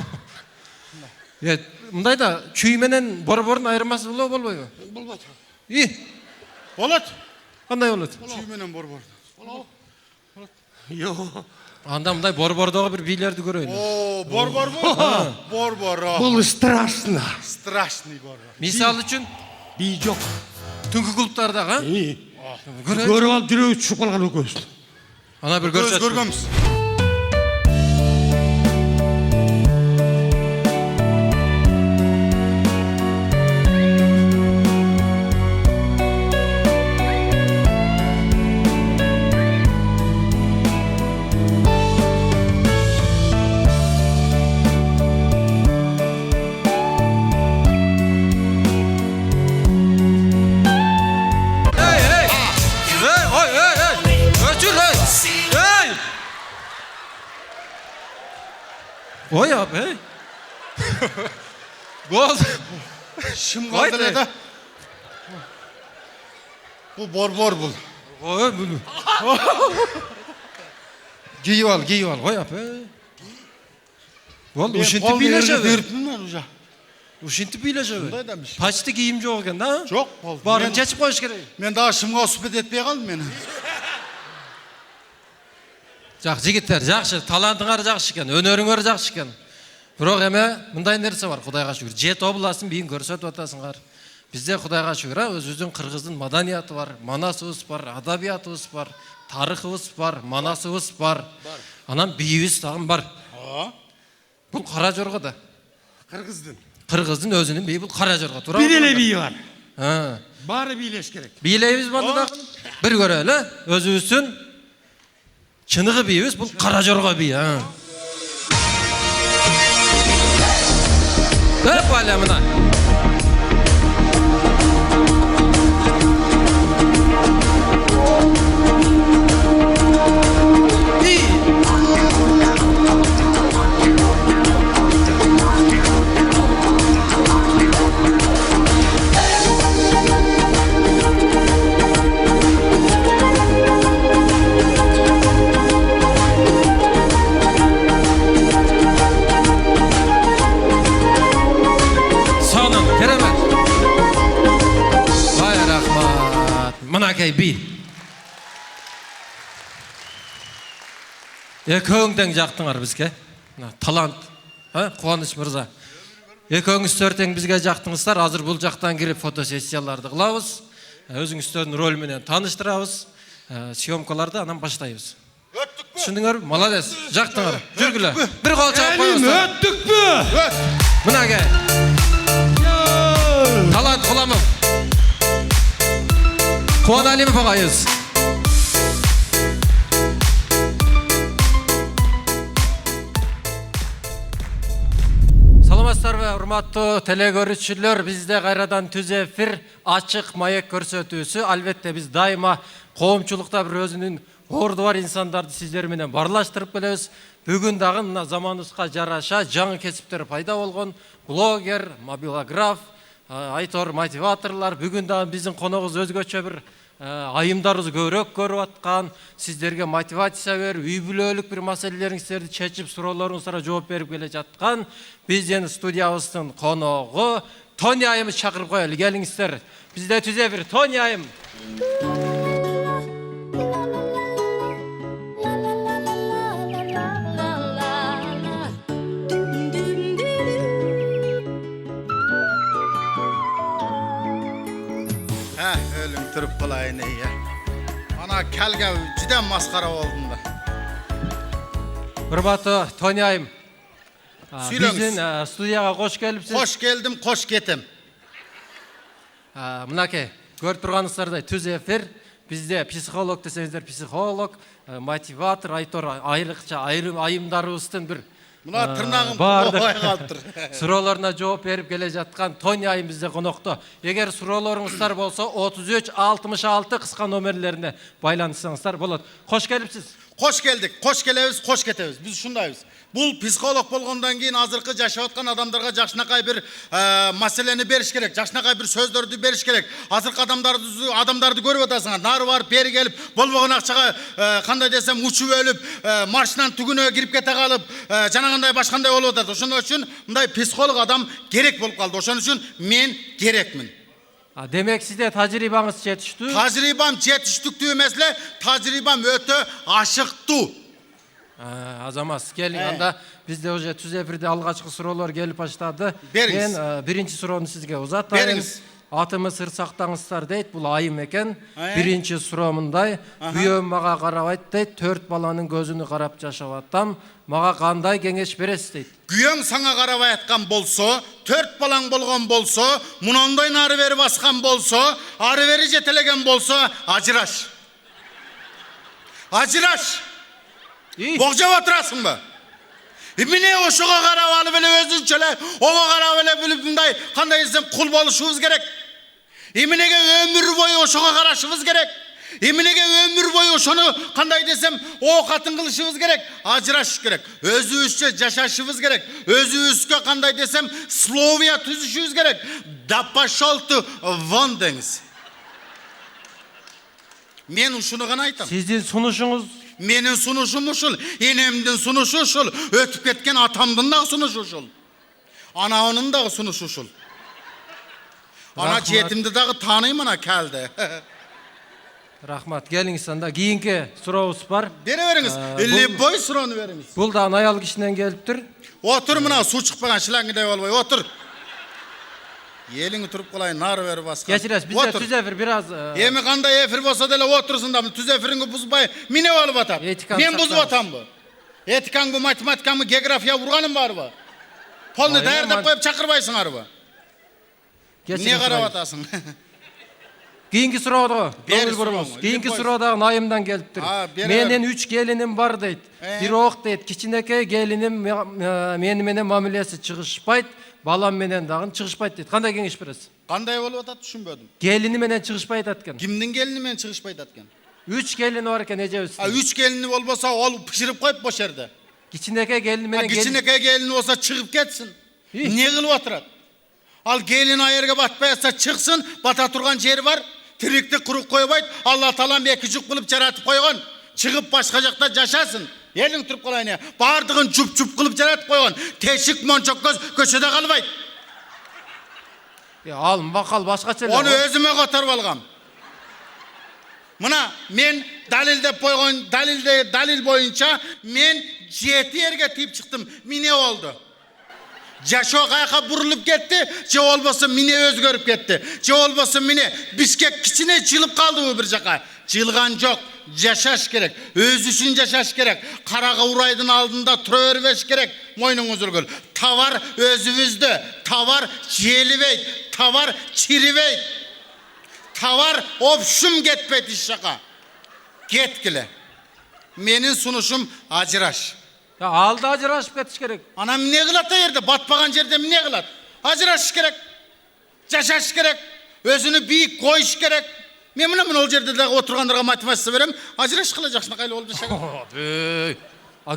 Speaker 2: Мындайда чүй менен борбордун айырмасы болбойбу?
Speaker 3: Болбойт.
Speaker 1: Болот.
Speaker 2: Кандай болот?
Speaker 1: Чүй менен борбор.
Speaker 3: Yo.
Speaker 2: Анда мындай борбордогу бир бийлерди көрөйлү.
Speaker 1: Борбор. Борбор.
Speaker 3: Бұл страшно.
Speaker 1: Страшный борбор.
Speaker 2: Мисалы үчүн
Speaker 3: Би жоқ.
Speaker 2: түнкү клубтардагы,
Speaker 3: Көріп алып жүрегі ұшып қалған өкөсін.
Speaker 2: ана бир
Speaker 1: Көз
Speaker 2: көрсөт.
Speaker 1: көргөмүз.
Speaker 2: Ой abi. Gol.
Speaker 1: Шым қалды да. Бұл борбор бұл.
Speaker 2: Ой bunu. Giyip al. Ой abi. Gol uşinti bileşe ver.
Speaker 1: Беріппін мен уже.
Speaker 2: Ушинтип бийлешеби?
Speaker 1: Ушундай да бишке.
Speaker 2: Почти кийим жок экен да?
Speaker 1: Жок болду.
Speaker 2: Барын чечип коюш керек.
Speaker 1: Мен дагы шымга суспет этпей калдым мен.
Speaker 2: Жак, жигиттер, жакшы, талантыңар жакшы экен, өнөрүңөр жакшы экен. Бирок эме мындай нерсе бар, Кудайга шүгүр. Жети областын бийин көрсөтүп атасыңар. Бизде Кудайга шүгүр, өзүбүздүн кыргыздын маданияты бар, манасыбыз бар, адабиятыбыз бар, тарыхыбыз бар, манасыбыз бар. Анан бийибиз дагы бар. Бул Кара Жорго да. Кыргыздын өзүнүн бийи бул Кара Жорго. Туура.
Speaker 3: Bir ele biyi var.
Speaker 2: Ha.
Speaker 3: Bari biyleş gerek.
Speaker 2: Бийлейбиз баны дагы. Бир көрөлү, өзүбүздүн чыныгы бийибиз бул Кара Жорго бийи. Көп алемына. Мынакей би. Экөөңдөн жактыңар бизге. Талант. Кубаныч мырза. Экөөңүз төртең бизге жактыңыздар. Азыр бул жактан кирип фотосессияларды кылабыз. Өзүңүздөрдүн роль менен тааныштырабыз. Съемкаларды анан баштайбыз. Түшүндүңөрбү? Молодец. Жактыңар. Жүргүлө. Бир кол чалып коюңуздар.
Speaker 3: Öttükpü.
Speaker 2: Мынакей. Талант Куламов. Кубан Алимов агайыбыз. Саламатсыздарбы, урматтуу телекөрүүчүлөр, бизде кайрадан түз эфир, ачык маек көрсөтүүсү. Албетте биз дайыма коомчулукта бир өзүнүн орду бар инсандарды сиздер менен барлаштырып келебиз. Бүгүн дагы мына заманыбызга жараша жаңы кесиптер пайда болгон блогер, мобилограф, айтор мотиваторлар. Бүгүн дагы биздин коногубуз өзгөчө бир айымдарыбыз көбүрөөк көрүп аткан, сиздерге мотивация берип, үй бүлөлүк бир маселелериңиздерди чечип, суроолоруңуздарга жооп берип келе жаткан биздин студиябыздын коногу Тони айымды чакырып коелу. Келиңиздер. Бизде түз эфир Тони айым.
Speaker 1: Түріп қалайын ия. Ана кәлге жүден масқара болдым да.
Speaker 2: Урматтуу Тони айым.
Speaker 1: Сүйлөңүз.
Speaker 2: Биздин студияга кош келипсиз.
Speaker 1: Кош келдим, кош кетем.
Speaker 2: Мынакей, көрүп турганыңыздардай түз эфир. Бизде психолог десеңиздер, психолог, мотиватор, айтор айрыкча айымдарыбыздын бир
Speaker 1: Мына тырнагым
Speaker 2: бардык
Speaker 1: кобой калыптыр.
Speaker 2: суроолоруна жооп берип келе жаткан Тони айым бизде конокто. Эгер суроолоруңуздар болсо 33-66 кыска номерлерине байланышсаңыздар болот. Кош келипсиз.
Speaker 1: Кош келдик, кош келебиз, кош кетебиз. Биз ушундайбыз. Бул психолог болгондон кийин азыркы жашап аткан адамдарга жакшынакай бир маселени бериш керек, жакшынакай бир сөздөрдү бериш керек. Азыркы адамдарды көрүп атасыңар. Нары барып, бери келип, болбогон акчага кандай десем учуп өлүп, маршнан түгүнө кирип кете калып, жанагандай башкандай болуп атат. Ошондой үчүн мындай психолог адам керек болуп калды. Ошон үчүн мен керекмин.
Speaker 2: Демек сизде тажрыйбаңыз жетиштүү.
Speaker 1: Тажрыйбам жетиштиктүү эмес эле, тажрыйбам өтө ашыктуу.
Speaker 2: Азамат, келиң, анда бизде уже түз эфирде алгачкы суроолор келип баштады.
Speaker 1: Бериңиз.
Speaker 2: Мен биринчи суроону сизге узатайын.
Speaker 1: Бериңиз.
Speaker 2: Атымы сыр сактаңыздар дейт, бул айым экен. Биринчи суроо мындай: күйөөм мага карабайт дейт, 4 баланын көзүнө карап жашап атам. Мага кандай кеңеш бересиз дейт.
Speaker 1: Күйөөң саңа карабай аткан болсо, 4 балаң болгон болсо, мундай нары бери баскан болсо, ары бери жетелеген болсо, ажыраш. Ажыраш. Бокжап отурасыңбы? Эмне ошого карап алып эле өзүнчө эле, ого карап эле билип мындай кандай десем кул болушубуз керек. Эмнеге өмүр бою ошого карашыбыз керек? Эмнеге өмүр бою ошону кандай десем оокатын кылышыбыз керек? Ажырашыш керек. Өзүбүзчө жашашыбыз керек. Өзүбүзгө кандай десем словия түзүшүбүз керек. Да пошел ты вон деңиз. Мен ушуну гана айтам.
Speaker 2: Сиздин сунушуңуз
Speaker 1: Менин сунушум ушул, энемдин сунушу ушул, өтүп кеткен атамдын да сунушу ушул. Ana onun da sunuş uşul. Ana
Speaker 2: Rahmat.
Speaker 1: jetimdi dağı tanıyım ana keldi.
Speaker 2: Rahmat. Geliңiz anda. Kийинки сурообуз бар.
Speaker 1: Bere veriniz. Elle boy suronu veriniz.
Speaker 2: Бул да аял кишинен келиптир.
Speaker 1: Otur mına su çıkmagan şilangide olbay otur. Yelini turup kalayın nar ver baskan.
Speaker 2: Geçiriz. Bizde tüz efir biraz...
Speaker 1: Yemi kanday efir bolsa dele otursun da tüz efirini buzbay mine olup atar.
Speaker 2: Etikan
Speaker 1: Men buzup
Speaker 2: saklarız.
Speaker 1: atam bu. Etikan bu matematikan bu geografiya vurganım var bu. Polni dayardap koyup çakırbaysın arba. Ne karab atasın?
Speaker 2: Kийинки суроого
Speaker 1: Бери
Speaker 2: көңүл бурубуз.
Speaker 1: суроого.
Speaker 2: Кийинки
Speaker 1: Бери
Speaker 2: суроо айымдан келиптир.
Speaker 1: бери
Speaker 2: Менин 3 келиним бар дейт. Бирок дейт, кичинекей келиним мени менен мамилеси чыгышпайт, балам менен дагы чыгышпайт дейт. Кандай кеңеш бересиз?
Speaker 1: Kanday olup atat düşünbödüm.
Speaker 2: Келини менен чыгышпайт экен.
Speaker 1: Kimdin gelini men çıkışpaydı atken.
Speaker 2: 3 келини бар экен эжебиз.
Speaker 1: 3 gelini olmasa ol pişirip koyup boş yerde.
Speaker 2: Кичинекей келини менен
Speaker 1: Kiçineke gelini olsa çıkıp ketsin.
Speaker 2: İyi.
Speaker 1: Ne kılıp oturat? Al gelin ayerge batmayasa çıksın, bata turgan yeri var. Tirikti kuruk koyubayt. Allah talam ekicik kılıp jaratıp koygan. Çıkıp başka jakta yaşasın. Elin turup kalayın ya. Bardığın cup kılıp jaratıp koygan. Teşik monçok göz köşede kalbayt.
Speaker 2: ал макал башкача эле.
Speaker 1: Onu özüme kotarıp algam. Mına men dalilde koygan dalil boyunca men 7 yerge tiyip çıktım. Mine oldu. Jaşo kayaka burulup gitti, je olbasa mine özgörüp gitti. Je olbasa mine Bişkek kiçine çılıp kaldı bu bir jaka. Çılgan yok, yaşaş gerek. Öz üçün yaşaş gerek. Karaga uraydın aldında tura örbeş gerek. Moynunuz ürgül. Tavar özümüzdü. Tavar jelibey. Tavar çiribey. Tavar opşum getpet iş şaka. Getkile. Menin sunuşum acıraş.
Speaker 2: Алды ажырашып кетиш керек.
Speaker 1: Anam ne kılat da yerde, batpagan yerde ne kılat? Acıraş gerek, yaşaş gerek, özünü büyük koyuş gerek. Men mına ol yerde de oturganlarga motivasiya berem, acıraş kılacaksın kaylı oldu şey.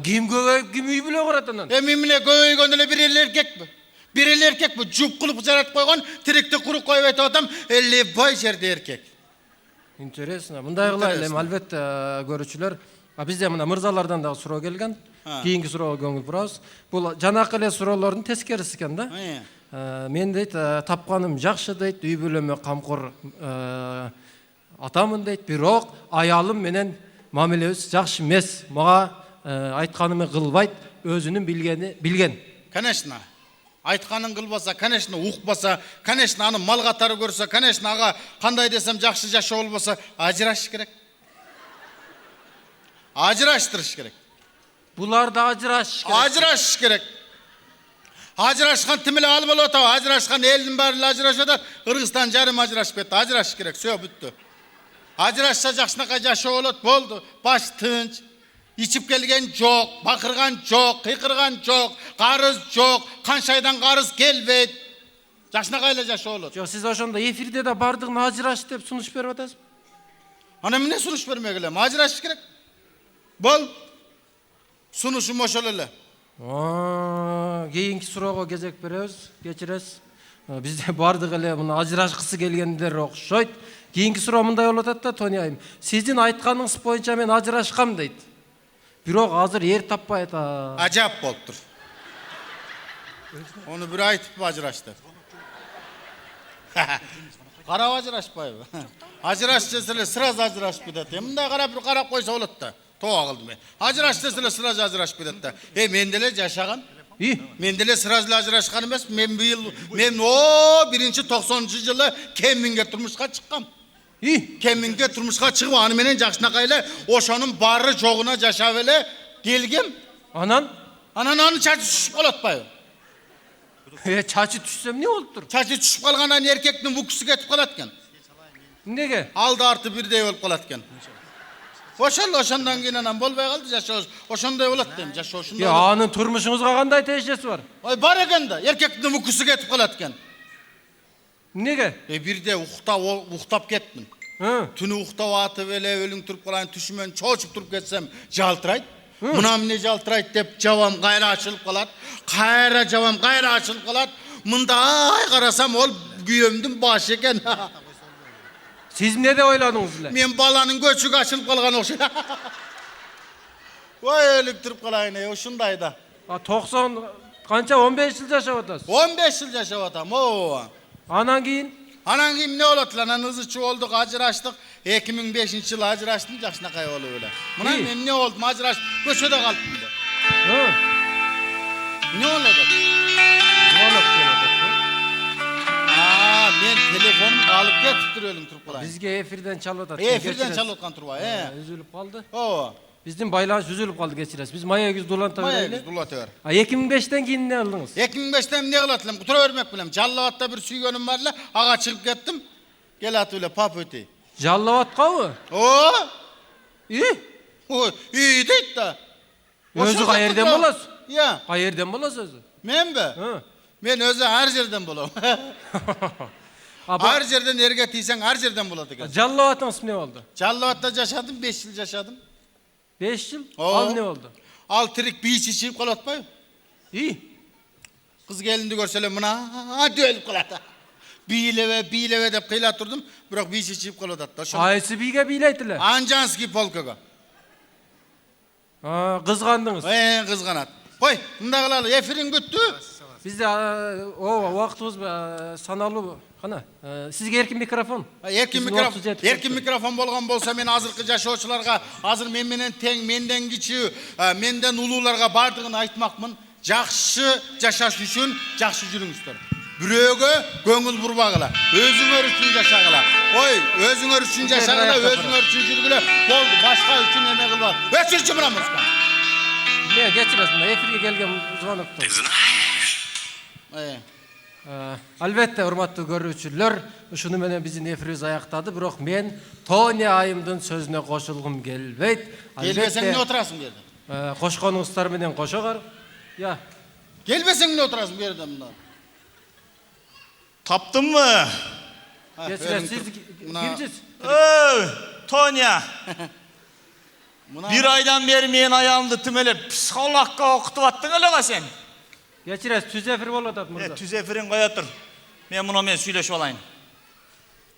Speaker 2: Кийим көбөйүп ким үй бүлө курат анан?
Speaker 1: Min mine göğüygöndele bir el erkek mi? Bir el erkek mi? Jup kılıp jarat koygan, tirikte kuruk koyup aytып adam, 50 boy yerde erkek.
Speaker 2: Интересно. Мындай кылайлы эми албетте көрүүчүлөр. Бизде мына мырзалардан дагы суроо келген. Кийинки суроого көңүл бурабыз. Бул жанакы эле суроолордун тескериси экен да. Мен дейт тапканым жакшы дейт, үй бүлөмө камкор атамын дейт, бирок аялым менен мамилебиз жакшы эмес. Мага айтканымды кылбайт, өзүнүн билген.
Speaker 1: Конечно. Айтқанын кылбаса, конечно, укпаса, конечно, аны мал катары көрсө, конечно, ага кандай десем жакшы жашоо болбосо, ажыраш керек. Ажыраштырыш керек.
Speaker 2: Булар да ажыраш керек.
Speaker 1: Ажыраш керек. Ажырашкан тимиле алып болуп атабы? Ажырашкан элдин баары ажырашып атат. Кыргызстан жарым ажырашып кетти. Ажыраш керек. Сөө бүттү. Ажырашса жакшынакай жашоо болот. Болду. Баш тынч. İçip gelgen çok, bakırgan çok, kıykırgan çok, karız çok, kanşaydan karız gelbeyt. Yaşına kayla yaşı olur.
Speaker 2: Жок, сиз ошондо эфирде да бардыгын ажыраш деп сунуш берип атасыз.
Speaker 1: Ana mine sunuş vermeye gelem, acıraş gerek. Bol, sunuşum oşol ele.
Speaker 2: Кийинки суроого кезек беребиз, кечиресиз. Бизде бардык эле мына ажырашкысы келгендер окшойт. Кийинки суроо мындай болуп атат да, Тони айым. Сиздин айтканыңыз боюнча мен ажырашкам дейт. Бирок азыр эр таппай атат.
Speaker 1: Acayip boluptur. Onu bir aytıp acıraştı. Karab acıraşpay bu. Acıraş desile sıraz acıraşıp gidet. Mınday karab bir karab koysa olut da. Toğa kıldım ben. Acıraş desile sıraz acıraşıp gidet da. Mendele yaşagan. Mendele sırazla acıraşkan emas. Men bu yıl, men o 90 yılı Kemminge turmuşka çıkkam. Kemminge turmuşka çıkıp anı menen jakşınakayla oşonun barı çoğuna yaşap ele gelgem.
Speaker 2: Анан?
Speaker 1: Anan anı çaçı düşüp kalatpay.
Speaker 2: Чачы түшсөм эмне болуптур?
Speaker 1: Çaçı düşüp kalgandan erkektin vukusu ketip kalatken.
Speaker 2: Эмнеге?
Speaker 1: Aldı artı birday olup kalatken. Oşondan keyin anam bolbay kaldı yaşa. Oşonday bolat deyim yaşa oşonday.
Speaker 2: Анын турмушуңузга кандай тиешеси бар?
Speaker 1: Oy bar eken da erkektin vukusu ketip kalatken.
Speaker 2: Эмнеге?
Speaker 1: Birde uktap ketmin. Tünü uktap atıp ele ölün turup kalayın tüşümen çoğuçup turup ketsem jaltırayt. Mınam ne jaltırayt dep javam gayra açılıp kalat. Kayra javam gayra açılıp kalat. Mınday karasam ol güyömdün başı eken.
Speaker 2: Siz ne de oyladınız bile?
Speaker 1: Men balanın göçük açılıp kalgan okşay. Vay ölüp turup kalayın o şunday da.
Speaker 2: 90 Kança 15 yıl yaşap atasın.
Speaker 1: 15 yıl yaşap atam. Oo.
Speaker 2: Anan keyin?
Speaker 1: Anan kim ne olat lan? Anızıçı olduk, ajraştık. 2005 yılı ajraştım, yaşına kay olu öyle. Buna
Speaker 2: İyi.
Speaker 1: men ne oldum, ajraştım. Köşede kaldım da.
Speaker 2: Ha.
Speaker 1: Ne oldu?
Speaker 2: Zuvalak diyen atak.
Speaker 1: Men telefonum kalıp getirtirelim Turpulay.
Speaker 2: Bizge efirden çalıp atat.
Speaker 1: Efirden çalıtkan Turpulay.
Speaker 2: Üzülüp kaldı.
Speaker 1: Oo.
Speaker 2: Bizden baylağış üzülüp kaldı geçirez. Biz maya yüz dolanta
Speaker 1: Maya
Speaker 2: vereyle.
Speaker 1: biz dulatıyor.
Speaker 2: 2005'ten keyin ne aldınız?
Speaker 1: 2005'ten ne kılatlam? Kutura vermek bilem. Callavat'ta bir süygönüm var la. Ağa çıkıp gittim. Gel at öyle pap öte.
Speaker 2: Jallavatka mı?
Speaker 1: Oo.
Speaker 2: İyi.
Speaker 1: O iyi değil de.
Speaker 2: Özü kayerden bolasın.
Speaker 1: Ya.
Speaker 2: Kayerden bolasın özü.
Speaker 1: Men be.
Speaker 2: Ha.
Speaker 1: Men özü her yerden bulam. Her yerden erge tiysen her yerden buladı.
Speaker 2: Jallavat'ın ismi ne oldu?
Speaker 1: Callavat'ta yaşadım, 5 yıl yaşadım.
Speaker 2: 5 yıl?
Speaker 1: Oo.
Speaker 2: Al ne oldu?
Speaker 1: Al tirik bir iç içip kalatmayım.
Speaker 2: İyi.
Speaker 1: Kız gelindi görseler buna hadi ölüp kalata. Bileve dep kıyla durdum. Bırak bir iç içip kalatat.
Speaker 2: Aysi bige bileytiler.
Speaker 1: Anjanski polkaga.
Speaker 2: Kızgandınız.
Speaker 1: Kızganat. Koy, bunda kalalı. Efirin güttü.
Speaker 2: Bizde o vaktimiz sanalı kana. Sizge erkin mikrofon.
Speaker 1: Erkin mikrofon bolgan bolsa men azırkı jaşoçularga, azır men menen teң, menden kiçi, menden ulularga bardığını aytmakmın. Jakşı jaşaş üçün jakşı жүрүңүздөр. Büröөгө көңүл бурбагыла. Өзүңөр үчүн жашагыла. Ой, өзүңөр үчүн жашагыла, өзүңөр үчүн жүргүлө. Болду, башка үчүн эме кылба. Өчүрчү мына музыка.
Speaker 2: Ne geçirəsin, efirge gelgen zvanıqtı. Albatta, hurmatlı görүүчүлөр, uşunu menen bizdin efirimiz ayaktadı. Biroq men Tony ayımdın sözüne koşulgum gelbeyt.
Speaker 1: Gelbesең ne oturasың bu yerде?
Speaker 2: Koşqonuңuzдар менен koşogar. Ya.
Speaker 1: Gelbesең ne oturasың bu yerде мында?
Speaker 5: Taptın mı?
Speaker 2: Geçirəsin, siz kimsiz?
Speaker 5: Tonya. Bir aydan beri men ayağımdı tümelep psikologga okutup attın öyle sen.
Speaker 2: Geçirəsin, tüz efir boladat mırza.
Speaker 5: Tüz efirin koya tur. Men buna men söyleşip olayım.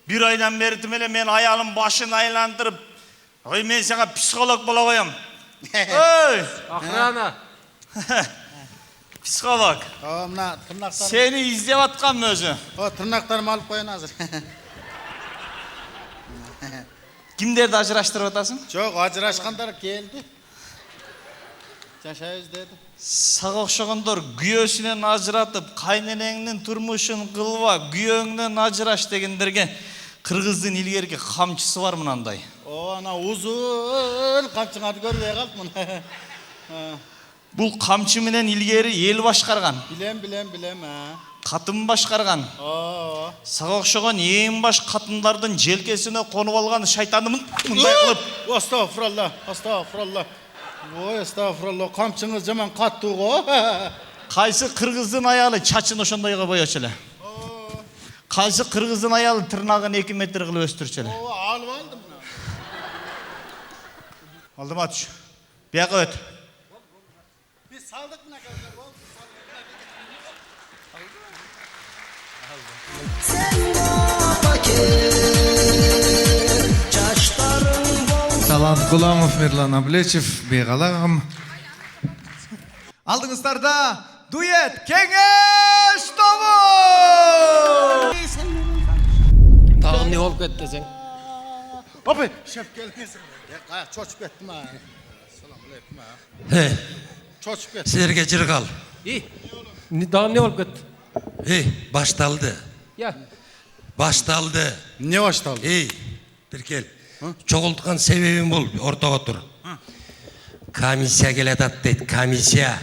Speaker 5: Bir aydan beri tümelep men ayağımın başını aylandırıp oy men sana psikolog bola koyam.
Speaker 2: Ahrana.
Speaker 5: Psikolog.
Speaker 1: Mına tırnaklarım.
Speaker 5: Seni izlep atkan mı özü?
Speaker 1: O tırnaklarımı alıp koyun hazır.
Speaker 5: Kimlerdi ajraştırıp atasın?
Speaker 1: Çok ajraşkanlar geldi. Yaşayız dedi.
Speaker 5: Sağa okşagandar güyösünen ajratıp kaynenеңнің turmuşun kılva güyöңнен ajraş degендерге Kırgızdın ilgerki kamçısı var mınanday.
Speaker 1: O ana uzun kamçın adı görmeye kalk bunu.
Speaker 5: Бұл камчы менен илгери ел башкарган.
Speaker 1: Bilem ha.
Speaker 5: Катын башкарган. Сага окшогон эң баш катындардын желкесине конуп алган шайтанымын мындай кылып.
Speaker 1: Astagfirullah. Oy astagfirullah. Kamçınız jaman kattı go.
Speaker 5: Кайсы кыргыздын аялы чачын ошондойго боечу эле. Кайсы кыргыздын аялы тырнагын 2 метр кылып өстүрчү эле.
Speaker 1: Alып aldım bunu.
Speaker 5: Алдыма түш. Бияка өт.
Speaker 1: Biz saldık mı ne kadar?
Speaker 6: Талант Гуламов, Мирлан Аблечев, Бегалағым. Алдыңыздарда дуэт Кеңеш тобы!
Speaker 2: Tağın ne olup etti sen?
Speaker 1: Hopay, şef gelmesin. Çoçup ettim ha. Selamünaleyküm ha. Çoçup ettim.
Speaker 7: Sizlerge jır kal.
Speaker 2: İyi. Dağın ne olup etti?
Speaker 7: Baştaldı.
Speaker 2: Ya.
Speaker 7: Baştaldı.
Speaker 1: Ne baştaldı?
Speaker 7: Bir gel. Çoğultkan sebebim bul. Ortaga otur. Komissiya geledat deydi. Komissiya.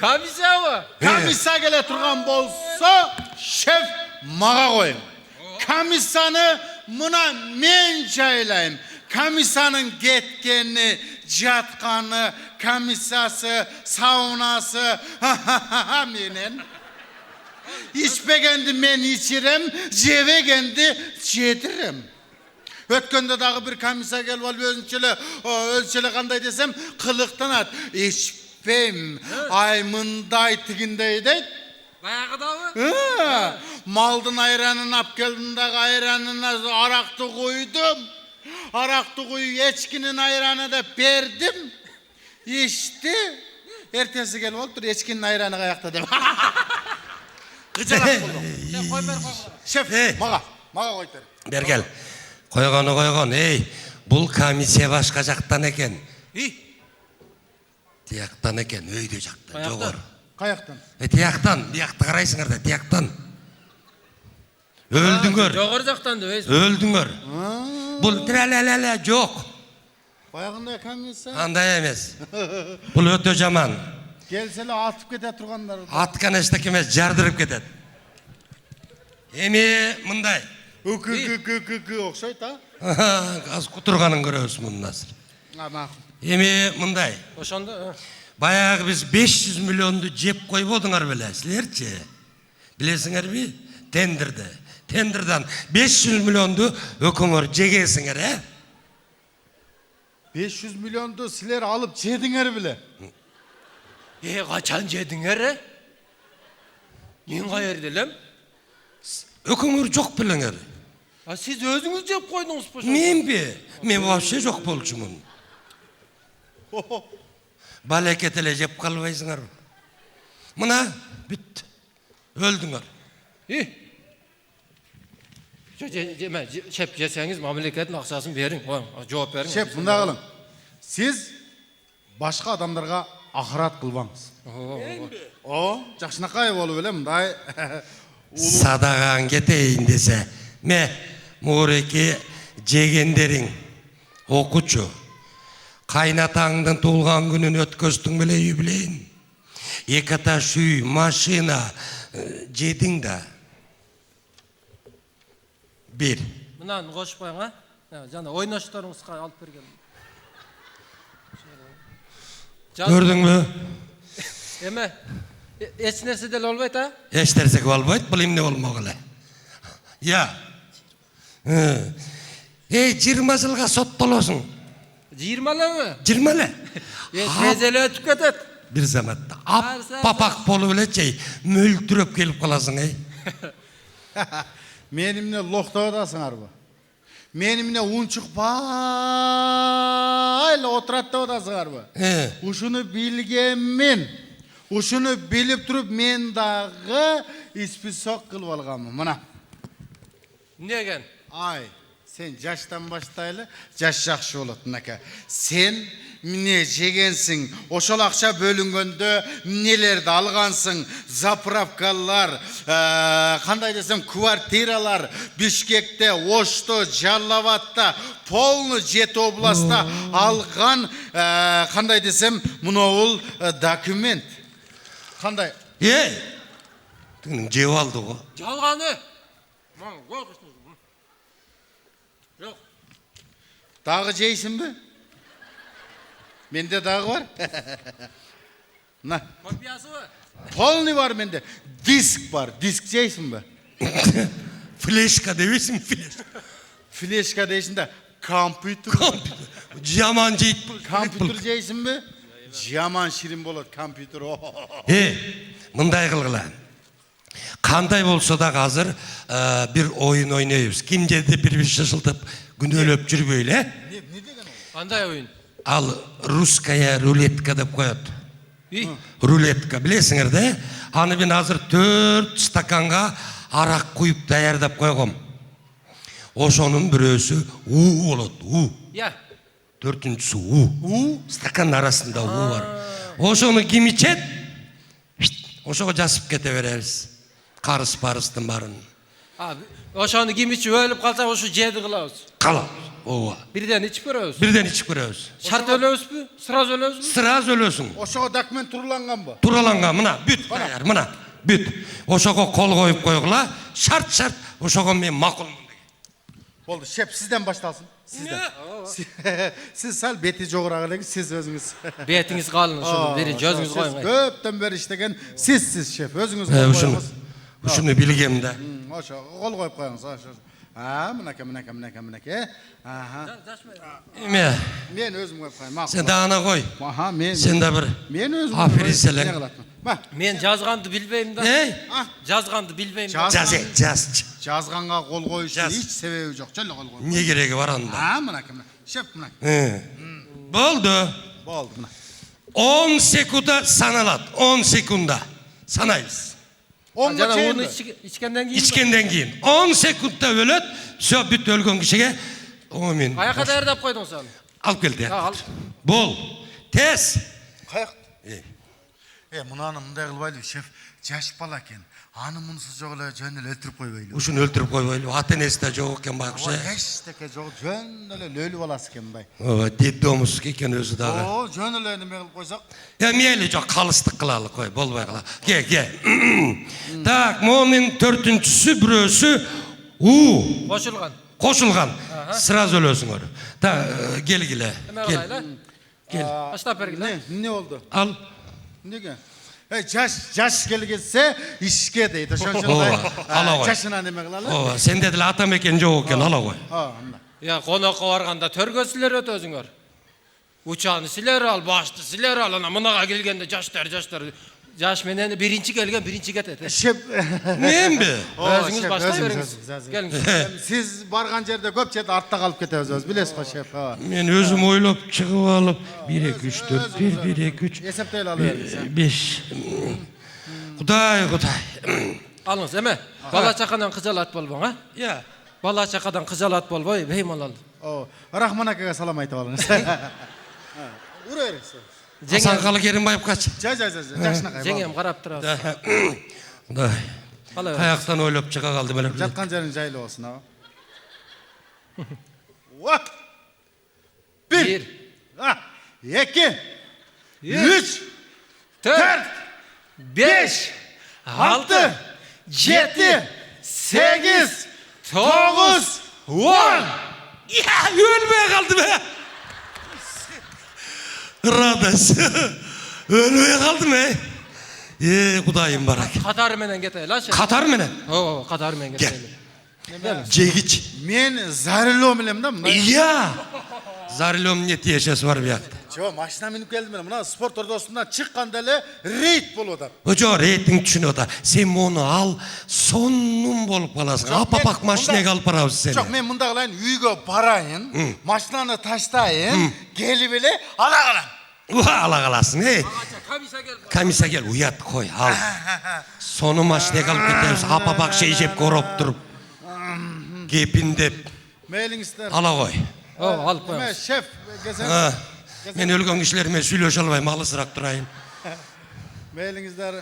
Speaker 2: Komissiya mı?
Speaker 1: Komissiya gele turgan bolsa şef mağa koyun. Komissanı buna men çaylayım. Komissanın getkeni, jatkanı, komissiyası, saunası menen. İçpegendi men içirem, jevegendi jedirim. Ötkende dağı bir komissiya gelip alıp özünçele kanday desem kılıktan at. İçpem, aymınday tigindey deyt.
Speaker 2: Bayağı da mı?
Speaker 1: Maldın ayranını ap geldim de ayranına araktı koydum. Araktı koyup eçkinin ayranı da verdim. İçti. Ertesi gelip oldu, echkinin ayranı ayakta dem. Gıcalak bulduk. Şef, mağa koy ter.
Speaker 7: Bergel. Koygon. Ey, бұл комиссия başka жақтан екен. Тияқтан екен, өйде жақтан, жоғары.
Speaker 1: Kayaktan.
Speaker 7: Тияқтан, тияқты қарайсыңар да, тияқтан. Өлдіңөр.
Speaker 2: Жоғары жақтан да өйсің.
Speaker 7: Өлдіңөр. Бұл тірәләләлә жоқ.
Speaker 1: Bayağında kamyonsa.
Speaker 7: Андай емес. Бұл өте жаман.
Speaker 1: Gelseler atıp kete turganlar.
Speaker 7: Атқан ештік емес, жардырып кетеді. Еме, мұндай.
Speaker 1: Okşayt ha.
Speaker 7: Аз құтырғанын көресіз мұның насыр.
Speaker 1: Mağ.
Speaker 7: Еме, мұндай.
Speaker 2: Ошондо
Speaker 7: Баяғы біз 500 миллионды жеп қойып одыңар білесіздерші. Білесіңер бе? Тендерді. Тендердан 500 миллионды өкіңір жегесіңер,
Speaker 1: 500 milyondu siler alıp cedinger bile.
Speaker 2: качан жедиңер? Мен кайер делем?
Speaker 7: Өкіңір жоқ біліңер.
Speaker 2: А сиз өзүңүз жеп койдуңуз бошо?
Speaker 7: Мен бе? Мен вообще жоқ болчумун. Балекетеле жеп қалбайсыңар. Мына, бүт. Өлдіңер.
Speaker 2: Şef yeseniz memleketin akçasını verin. Cevap verin.
Speaker 1: Şef bunda kalın. Siz başka adamlarga ahirat kılbanız. O, жақшына кайып болуп эле мындай.
Speaker 7: Садағаң кетейін десе, Муреке жегендерің оқучу. Қайнатаңдың туылған күнін өткөстің біле юбилейін. Еката шүй, машина жедің да. Bir.
Speaker 2: Мынан кошпойң, а? Жана ойношторуңузга алып берген.
Speaker 7: Көрдің бі?
Speaker 2: Эме, эч нерсе деле болбойт, а?
Speaker 7: Эч нерсе болбойт, бұл эмне болмогуле. Я. 20 жылга соттолосуң.
Speaker 2: 20 элеби?
Speaker 7: 20 эле.
Speaker 2: Тез эле өтүп кетет.
Speaker 7: Bir zamatта. Ап-папак болуп эле чей, мөлтүрөп келип каласың,
Speaker 1: Menimle loktaya dasыңар bu. Menimle unçukpayla oturatта dasыңар bu. Uşunu bilgenmin. Uşunu bilip durup men dağı ispissok kılıp alganmın. Mına.
Speaker 2: Negen?
Speaker 1: Ay, sen yaştan baştaylı, yaş jakşı bolat mınaka. Sen mine jegensin, oşol akça bölüngöndö nelerdi algansın, zapravkalar, kanday desem kvartiralar, Bişkek'te, Oş'ta, Jarlavat'ta, polnu jet oblast'ta algan, kanday desem munowul dokument. Kanday?
Speaker 7: Jep aldı o.
Speaker 2: Жалганы. Yok.
Speaker 1: Dağı jeysin mi? Mende dağı var. Na.
Speaker 2: Kopyası var.
Speaker 1: Polni var mende. Disk var. Disk jeysin mi?
Speaker 7: Fleşka devesin fleş.
Speaker 1: Fleşka deysin de kompüter.
Speaker 7: Jaman jeyt.
Speaker 1: Kompüter jeysin mi? Jaman şirin bolat kompüter.
Speaker 7: Мындай кылгыла. Кандай болсо да азыр бир оюн ойнойбуз. Ким жерде бир шашылтып күнөөлөп жүрбөйлү,
Speaker 2: Кандай oyun?
Speaker 7: Ал русская рулетка деп коет. Рулетка, билесиңер да? Аны мен азыр 4 стаканга арак куюп даярдап койгом. Ошонун бирөөсү у болот, у.
Speaker 2: Ya.
Speaker 7: 4-сү у. Стакан арасында у бар. Ошону ким ичет? Ошого жасып кете беребиз. Карыс-парыстын барын.
Speaker 2: Abi, oşanı kim içi ölüp kalsa o şu cedi kılavuz.
Speaker 7: Кала. Ооба.
Speaker 2: Birden içip görüyoruz.
Speaker 7: Бирден ичип көрөбүз.
Speaker 2: Şart ölüyoruz mu? Sıraz ölüyoruz mu?
Speaker 7: Сразу өлөсүң.
Speaker 1: Oşo dokument turulangan bu.
Speaker 7: Тураланган мына бүт даяр мына бүт. Ошого кол коюп койгула. Шарт ошого мен макулмун деген.
Speaker 1: Oldu. Şef sizden başlasın. Sizden. Siz sal beti joğurağa eleng, siz özünüz.
Speaker 2: Betiniz kalın şunu verin gözünüz koyun.
Speaker 1: Siz köpten beri işlegen siz şef özünüz kol
Speaker 7: Ушуну
Speaker 1: koyunuz.
Speaker 7: ушуну билгем да.
Speaker 1: Oşo kol koyup koyunuz. Ha, mınaka. Aha.
Speaker 7: Эме,
Speaker 1: Men özüm koyup koyun.
Speaker 7: сен да ана кой.
Speaker 1: Aha, men.
Speaker 7: Сен да бир
Speaker 1: Men özüm.
Speaker 7: Аферизелең.
Speaker 1: Bak.
Speaker 2: Men жазганды bilbeyim da. Жазганды bilbeyim da.
Speaker 7: Жаз.
Speaker 1: Жазганга kol koyuşun
Speaker 7: Jaz.
Speaker 1: hiç sebebi yok. Çölle kol koyup.
Speaker 7: Не кереги бар анда?
Speaker 1: Ha, mınaka. Şef mınaka.
Speaker 7: Болду.
Speaker 1: Boldu mınaka.
Speaker 7: 10 sekunda sanaladi. 10 sekunda sanaymiz.
Speaker 1: 10
Speaker 2: Жана
Speaker 1: чейин
Speaker 2: уну ичкенден кийин.
Speaker 7: İçkenden keyin 10 sekundda ölөт. Все, бүт өлгөн кишиге 10 min.
Speaker 2: Каяка даярдап койдуң сен?
Speaker 7: Алып келди.
Speaker 2: Ал.
Speaker 7: Бол. Тез.
Speaker 1: Каяк? Мынаны мындай кылбайлы, шеф. Жаш бала экен. Аны мунусу жок эле жөн эле өлтүрүп койбойлу.
Speaker 7: Ушуну өлтүрүп койбойлу. Ата энеси да жок экен байкуш.
Speaker 1: Эчтеке жок, жөн эле лөлү баласы экен мындай.
Speaker 7: Ооба, деддомус экен өзү дагы.
Speaker 1: Жөн эле неме кылып койсок.
Speaker 7: Ya meyli çok kalıstık kılalı koy, bolbay kıla. Gel. Tak, onun dördüncüsü, bürösü,
Speaker 2: Кошулган.
Speaker 7: koşulgan. Sıraz ölüyorsun onu. Ta, gel gile.
Speaker 2: Эме
Speaker 7: Gel.
Speaker 2: кылайлы?
Speaker 7: Gel.
Speaker 2: Баштап бергиле.
Speaker 1: Ne oldu?
Speaker 7: Al.
Speaker 1: Неге? Жаш келгенсе ишке дейт. Ошончо
Speaker 7: Ооба, ала кой.
Speaker 1: жашына неме кылалы?
Speaker 7: Ооба, sen dediler atam eken жоқ eкен, ala koy.
Speaker 1: Мына.
Speaker 2: Я конокко барганда төргө силер өтөсүңөр. Учаны силер ал, башты силер ал. Ана мынага келгенде жаштар. Жаш менен биринчи келген биринчи кетет.
Speaker 1: Шеп.
Speaker 7: Men mi?
Speaker 2: Өзүңүз баштап бериңиз. Келиңиз.
Speaker 1: Siz барган жерде көп чет артта калып кетебиз өзү, билесиз го шеф.
Speaker 7: Men özüm oylop çıkıp alıp 1, 2, 3, 4, 1, 1, 2, 3,
Speaker 1: Эсептей алып
Speaker 7: 5. Kuday.
Speaker 2: Алыңыз, эме? Бала чакадан кыжалат болбоң, а?
Speaker 7: Ya.
Speaker 2: Бала чакадан кыжалат болбой, беймалал.
Speaker 1: Рахман акага салам айтып алыңыз. Ура бересиз.
Speaker 7: Hasan Kerimbayып kaç.
Speaker 1: Жашына кай.
Speaker 2: Жеңем карап турабыз.
Speaker 7: Kuday.
Speaker 2: Калай.
Speaker 7: Ayaktan oylop çıka kaldı böyle.
Speaker 1: Жаткан жериң жайлуу болсун, аба. 1 2 3
Speaker 2: 4 5 6 7
Speaker 1: 8
Speaker 2: 9 10.
Speaker 7: Ya ölmeye kaldı be. Radas. Ölmeye kaldı mı? Kudayım barak.
Speaker 2: Катары менен кетели, а?
Speaker 7: Katar mı ne?
Speaker 2: Ооба, катары менен кетели.
Speaker 7: Cegiç.
Speaker 1: Мен зарылоом элем да мындай.
Speaker 7: Ya. Zarilom ne tiyeshesi var bir yakta.
Speaker 1: Жо, машина минип келдим мен. Мына спорт ордосунан чыкканда эле рейд болуп атат.
Speaker 7: Hoca reyting düşünüyor da sen onu al sonun bolup kalasın. Apapak maşineye alıp barabız seni.
Speaker 1: Жок, мен мындай кылайын, үйгө барайын, машинаны таштайын, келип эле ала калам.
Speaker 7: Ala kalasın he.
Speaker 2: Камиса кел.
Speaker 7: Kamisa gel uyat koy al. Sonu maşineye alıp gidiyoruz. Apapak şey jep korup durup. Gepinde
Speaker 1: Мейлиңиздер.
Speaker 7: ala koy.
Speaker 2: Ооба, алып
Speaker 1: Эме,
Speaker 2: коебуз.
Speaker 1: шеф, келсең.
Speaker 7: Ha. Men ölgön kişilerime söylüyor albayım, alısırak durayım.
Speaker 1: Мейлиңиздер.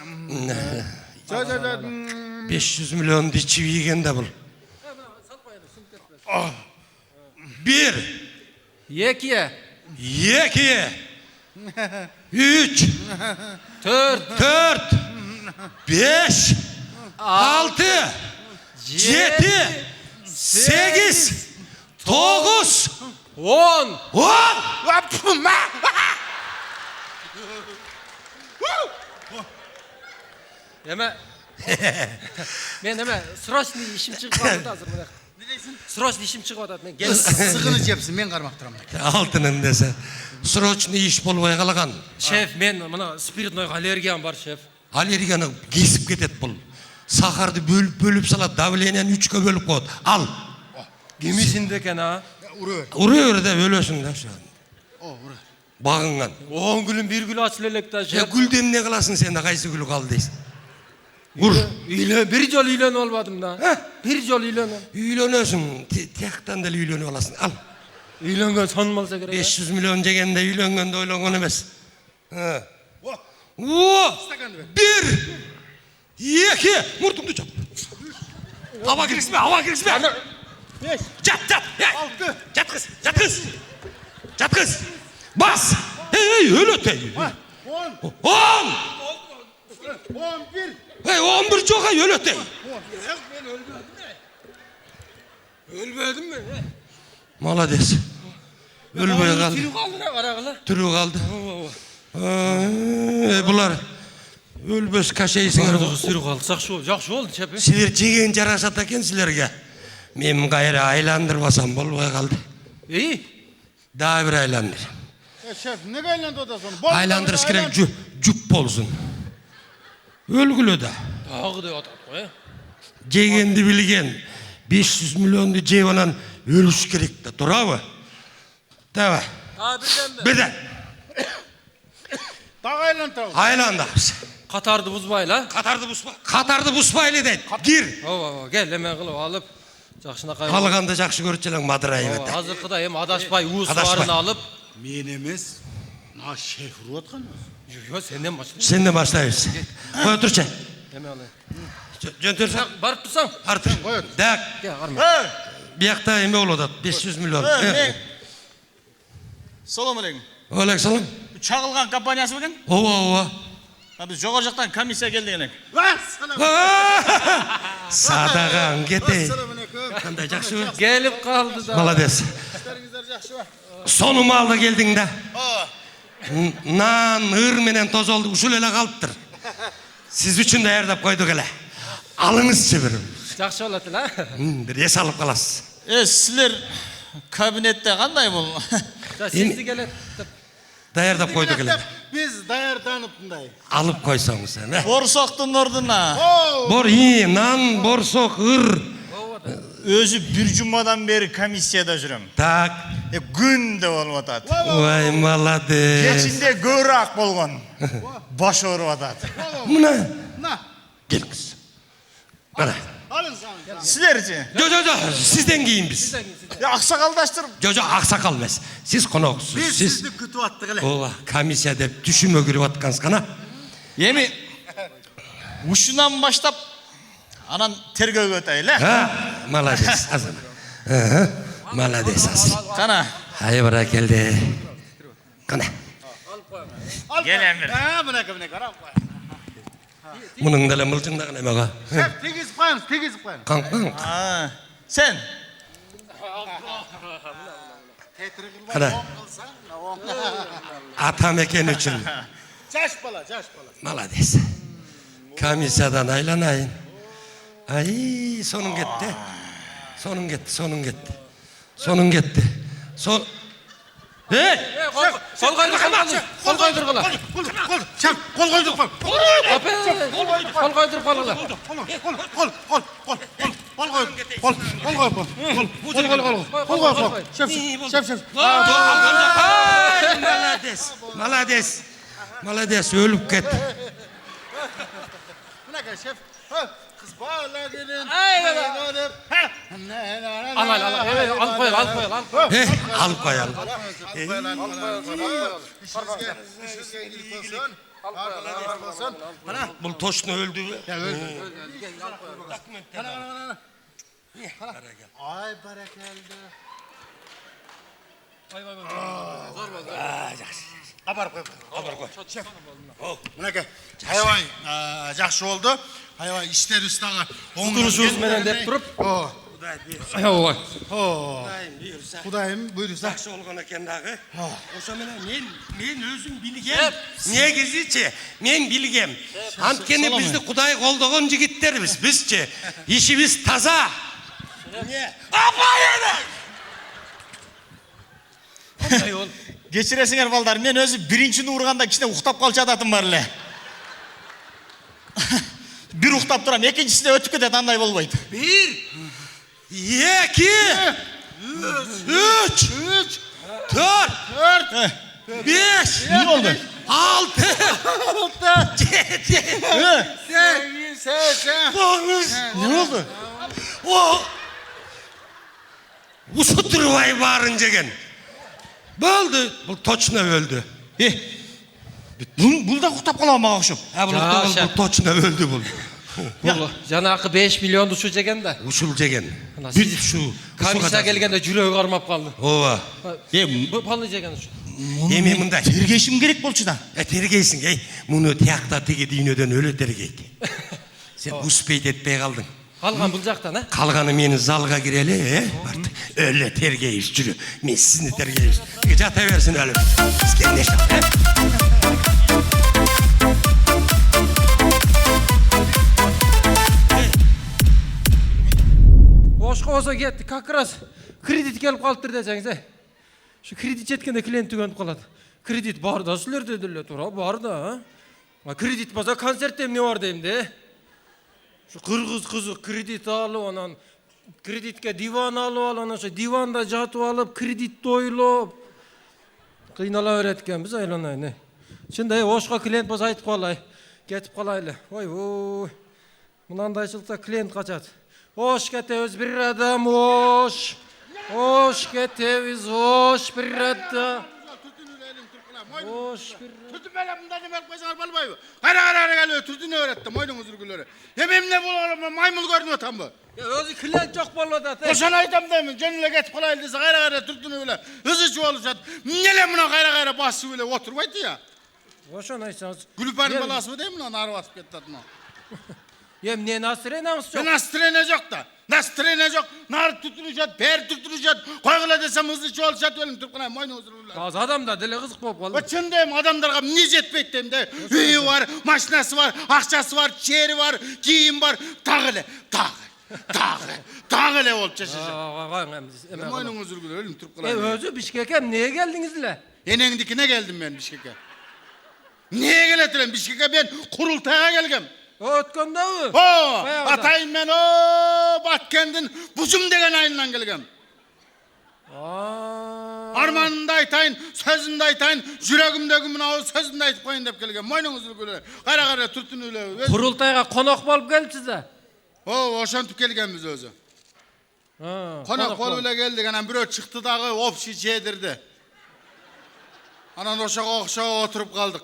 Speaker 1: Жо.
Speaker 7: 500 milyon dişi yiyen de bul. 1,
Speaker 2: 2
Speaker 7: 2, 3,
Speaker 2: 4
Speaker 7: 4, 5, 6, 7, 8, 9,
Speaker 2: 10.
Speaker 7: 10.
Speaker 2: Эме. Мен эме срочный ишим чыгып калды азыр мына. Не дейсиң? Срочный ишим чыгып атат мен.
Speaker 1: Сыгыны жепсин, мен кармак турам.
Speaker 7: Altının dese. Срочный iş болбай калган.
Speaker 2: Шеф, мен мына спиртнойго аллергиям бар, шеф.
Speaker 7: Аллергияны кесип кетет бұл. Сахарды бөліп салат, давлениені 3-кө бөліп коет. Ал.
Speaker 2: Кимисинде экен, а?
Speaker 7: Ура өрде өлөсүң да. Багыңан.
Speaker 2: 10 күнүн 1 күн ачыл элек да, шеф.
Speaker 7: Гүлден не кыласың сен, кайсы гүлү калды дейсиң. Ур.
Speaker 2: Bir жолу үйлөнүп албадым да. Bir жолу үйлөнөм.
Speaker 7: Үйлөнөсүң, тияктан деле үйлөнүп аласың. Ал.
Speaker 2: Үйлөнгөн сонун болсо керек.
Speaker 7: 500 миллион жегенде үйлөнгөндө ойлонгон эмес. 1, 2, муртумду чап. Ава киргизме. Жат. Жат кыз. Бас. Өлөт. 10.
Speaker 1: 11.
Speaker 7: 11 жока өлөт.
Speaker 2: Ölmedim mi?
Speaker 7: Молодец. Өлбөй калды.
Speaker 2: Türü kaldı ne karagıla?
Speaker 7: Түрү калды. Булар өлбөс кашейсиңер.
Speaker 2: Türü kaldı. Жақшы oldu şef.
Speaker 7: Силер жеген жарашат экен силерге. Мен кайра айландырбасам болбой калды.
Speaker 2: İyi.
Speaker 7: Дагы бир айландыр.
Speaker 1: Шеф, неге айландырып атасың?
Speaker 7: Айландырыш керек жүп болсун. Өлгүлө да.
Speaker 2: Дағы деп атат қой.
Speaker 7: Жегенди билген 500 миллионду жеп анан өлүш керек да, турабы? Давай.
Speaker 2: Ha birden mi?
Speaker 7: Birden.
Speaker 1: Дагы айлантабыз.
Speaker 7: Айландабыз.
Speaker 2: Катарды бузбайла.
Speaker 7: Катарды бузбайлы дейт. Кир.
Speaker 2: Ооба, кел эмен кылып алып, жакшынакай.
Speaker 7: Калганды жакшы көрчү элең мадырайып атат.
Speaker 2: Азыркыда эми адашпай уус
Speaker 7: Адашпай.
Speaker 2: барын алып.
Speaker 1: Мен эмес, мына шеф уруп аткан.
Speaker 2: Жо, сенден башла.
Speaker 7: Сенден баштайбыз. Кое турчу.
Speaker 2: Эме алайын.
Speaker 7: Жөнтөрсөң.
Speaker 2: Барып турсаң.
Speaker 7: Артыр. Так.
Speaker 2: Кел, карма.
Speaker 7: Биякта эме болуп атат. 500 миллион.
Speaker 5: Салам алейкум.
Speaker 7: Алейкум.
Speaker 5: Чагылган компаниясы белең?
Speaker 7: Ооба.
Speaker 5: Biz жогору жактан комиссия келди элек.
Speaker 7: Садаган кете. Кандай жакшыбы?
Speaker 2: Келип калды да.
Speaker 7: Молодец. Сонум алды келдиң да. Нан, ыр менен тозолду ушул эле калыптыр. Сиз үчүн даярдап койдук эле. Алыңызчы бир.
Speaker 2: Жакшы болот эле.
Speaker 7: Бир эс алып каласыз.
Speaker 5: Силер кабинетте кандай бул?
Speaker 2: Сизди келет деп.
Speaker 7: Даярдап койдук эле.
Speaker 1: Биз даярданып мындай.
Speaker 7: Алып койсоңуз эми.
Speaker 5: Борсоктун ордуна
Speaker 7: Бор нан, борсок, ыр.
Speaker 5: өзү бир жумадан бери комиссияда жүрөм.
Speaker 7: Так.
Speaker 5: Күндө болуп атат.
Speaker 7: Ой, молодец.
Speaker 5: Кечинде көбүрөөк болгон. Баш ооруп атат.
Speaker 7: Мына.
Speaker 1: На,
Speaker 7: Келиңиз. Мына.
Speaker 1: алыңыз.
Speaker 5: Силерчи?
Speaker 7: Жо, сизден кийин биз.
Speaker 5: Аксакалдаштырып.
Speaker 7: Жо, аксакал эмес. Сиз коноксуз.
Speaker 1: Биз сизди күтүп аттык эле.
Speaker 7: Ооба, комиссия деп түшүмө кирип аткансыз кана.
Speaker 5: Эми ушунан баштап анан тергөөгө өтөйлү.
Speaker 7: Молодец, азыр. Молодец, азыр.
Speaker 5: Кана.
Speaker 7: Ай, баракелде. Кана.
Speaker 5: Келем бир.
Speaker 1: Мына карап кой.
Speaker 7: Мунун деле мылжыңдаган эмега.
Speaker 1: Шеф, тегизип коюңуз.
Speaker 5: Канк. Сен
Speaker 7: Кана. Атам экен үчүн.
Speaker 1: Жаш бала.
Speaker 7: Молодец. Комиссиядан айланайын. Ай, сонун кетти. Сонун кетти.
Speaker 2: Кол койдургула.
Speaker 1: Шеф, кол койдук.
Speaker 2: Кол койдуруп калгыла.
Speaker 7: Молодец, өлүп кетти.
Speaker 1: Мынакей шеф. Кыз бала келин.
Speaker 2: Алып кой.
Speaker 7: Алып коелу. Бул точно өлдүбү?
Speaker 1: Ай, баракелде. Абар кой. Шеф. Мынакей. Аябай жакшы болду. Аябай иштерибиз дагы
Speaker 2: Турушубуз менен деп туруп. Ой.
Speaker 1: Кудайым буйруса.
Speaker 7: Жакшы болгон экен дагы. Ошо менен мен өзүм билгем. Негизичи мен билгем. Анткени бизди Кудай колдогон жигиттербиз. Бизчи ишибиз таза.
Speaker 5: кечиресиңер балдар, мен өзү биринчини урганда кичине уктап калчу адатым бар эле. Бир уктап турам, экинчисине өтүп кетет, андай болбойт.
Speaker 7: 1 2 3 4 5
Speaker 5: Не болду?
Speaker 7: 6 7
Speaker 5: Не болду?
Speaker 7: Усутурбай баарын жеген. Болду. Бул точно өлдү.
Speaker 5: Бул да уктап калабы мага окшоп?
Speaker 7: Бул точно өлдү бул.
Speaker 2: Бул жанакы 5 миллионду ушу жеген да.
Speaker 7: Ушул жеген.
Speaker 2: Бүт ушу. Комиссия келгенде жүрөгү кармап калды.
Speaker 7: Ооба.
Speaker 2: Палы жеген ушу.
Speaker 7: Эми мындай.
Speaker 5: Тергешим керек болчу да.
Speaker 7: Тергейсиң, муну тиякта тиги дүйнөдөн өлө тергейт. Сен успейт этпей калдың.
Speaker 2: Калган бул жактан,
Speaker 7: Калганы мени залга кирели, өлө тергейбиз, жүрү. Мен сизди тергейбиз. Жата берсин өлү. Сизге неше?
Speaker 2: Ошко болсо кетти, как раз кредит келип калыптыр десеңиз, Şu kredit жеткенде клиент түгөнүп калат. Кредит бар да силерде деле тура бар да. Кредит болсо концертте эмне бар дейм де. Şu кыргыз кызы кредит алып, анан кредитке диван алып, анан ошо диванда жатып алып, кредитти ойлоп кыйнала берет экенбиз, айланайын. Şimdi oşqa klient bolsa aytып қалай. Кетіп қалайлы. Ой. Мынандайчылыкта клиент качат. Ош кетебиз bir адам, ош. Ош кетебиz, ош bir adam. Ош bir.
Speaker 1: Tutun böyle bundan ne belki başına balbayı. Kara geliyor, tutun öğretti, moydun özürgüleri. Hem ne bulalım, maymul görünüyor tam bu.
Speaker 2: Ya özü klient çok bollu da.
Speaker 1: Koşana aytam değil mi? Gönüle getip kolaylı dese kara tutun öyle. Hızı çoğalacak. Nele buna kara bası öyle oturmaydı ya.
Speaker 2: Oşan aytsanız.
Speaker 1: Gülüparın balası mı değil mi lan? Arı basıp gitti adına.
Speaker 2: Yem ne nasıl çok.
Speaker 1: Nasıl trenecek da? Nasıl trenecek? Nar tutunacak, per tutunacak. Koygula desem hızlı çoğalacak. Öyle Türk'ün moydun özürgüleri.
Speaker 2: Az adam da dili kızık bolup kaldı.
Speaker 1: Çın deyim adamlarga ne jetpeyt deyim de. Üyü var, maşinası var, akçası var, çeri var, giyim var. Tağıle olup çeşecek. Moydun özürgüleri öyle Türk kılayım.
Speaker 2: Özü Bişkek'e niye geldiniz ile?
Speaker 1: Enendikine geldim ben Bişkek'e. Niye geletirem Bişkek'e ben kurultaya gelgem.
Speaker 2: Ötkende mi?
Speaker 1: Atayım ben Batkent'in Buzum degen ayından gelgem. Armanında aytayın, sözünde aytayın, yüreğimdeki mına sözünde aytıp koyun deyip gelgem. Moynun özürgüleri. Kara turtun öyle.
Speaker 2: Kurultayga konak bolup gelipsiz da.
Speaker 1: Oşantıp gelgemiz özü. Konak koluyla geldik. Anan bir çıktı dağı opşi çedirdi. Anan oşağa oturup kaldık.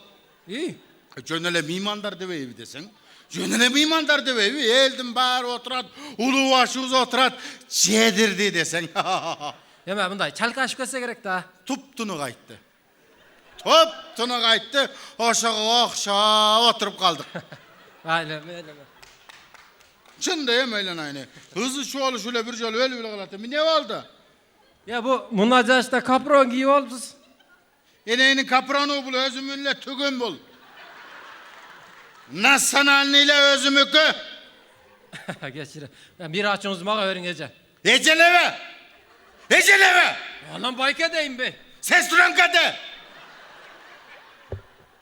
Speaker 2: İyi.
Speaker 1: Jönele mimandar deveyi desen. Jönele mimandar deveyi. Eldim bar oturat, ulu başımız oturat, çedirdi desen.
Speaker 2: Yeme bunday çalkaşıp kelse gerek da.
Speaker 1: Tuptunu kayıttı. Tuptunu kayıttı. Oşağa oturup kaldık.
Speaker 2: Öyle.
Speaker 1: Çın deyim öyle aynı. Hızlı şu olu şöyle bir şöyle öyle kalattı. Ne oldu?
Speaker 2: Ya bu münacasta kapron giyip olmuşuz.
Speaker 1: Eneğinin kapronu bul, özümünle tügün bul. Nasıl haliniyle özümükü?
Speaker 2: Geçire. Bir açınız mağa verin gece.
Speaker 1: Eceleve! Eceleve!
Speaker 2: Anam bayke deyim be.
Speaker 1: Ses duran kadı!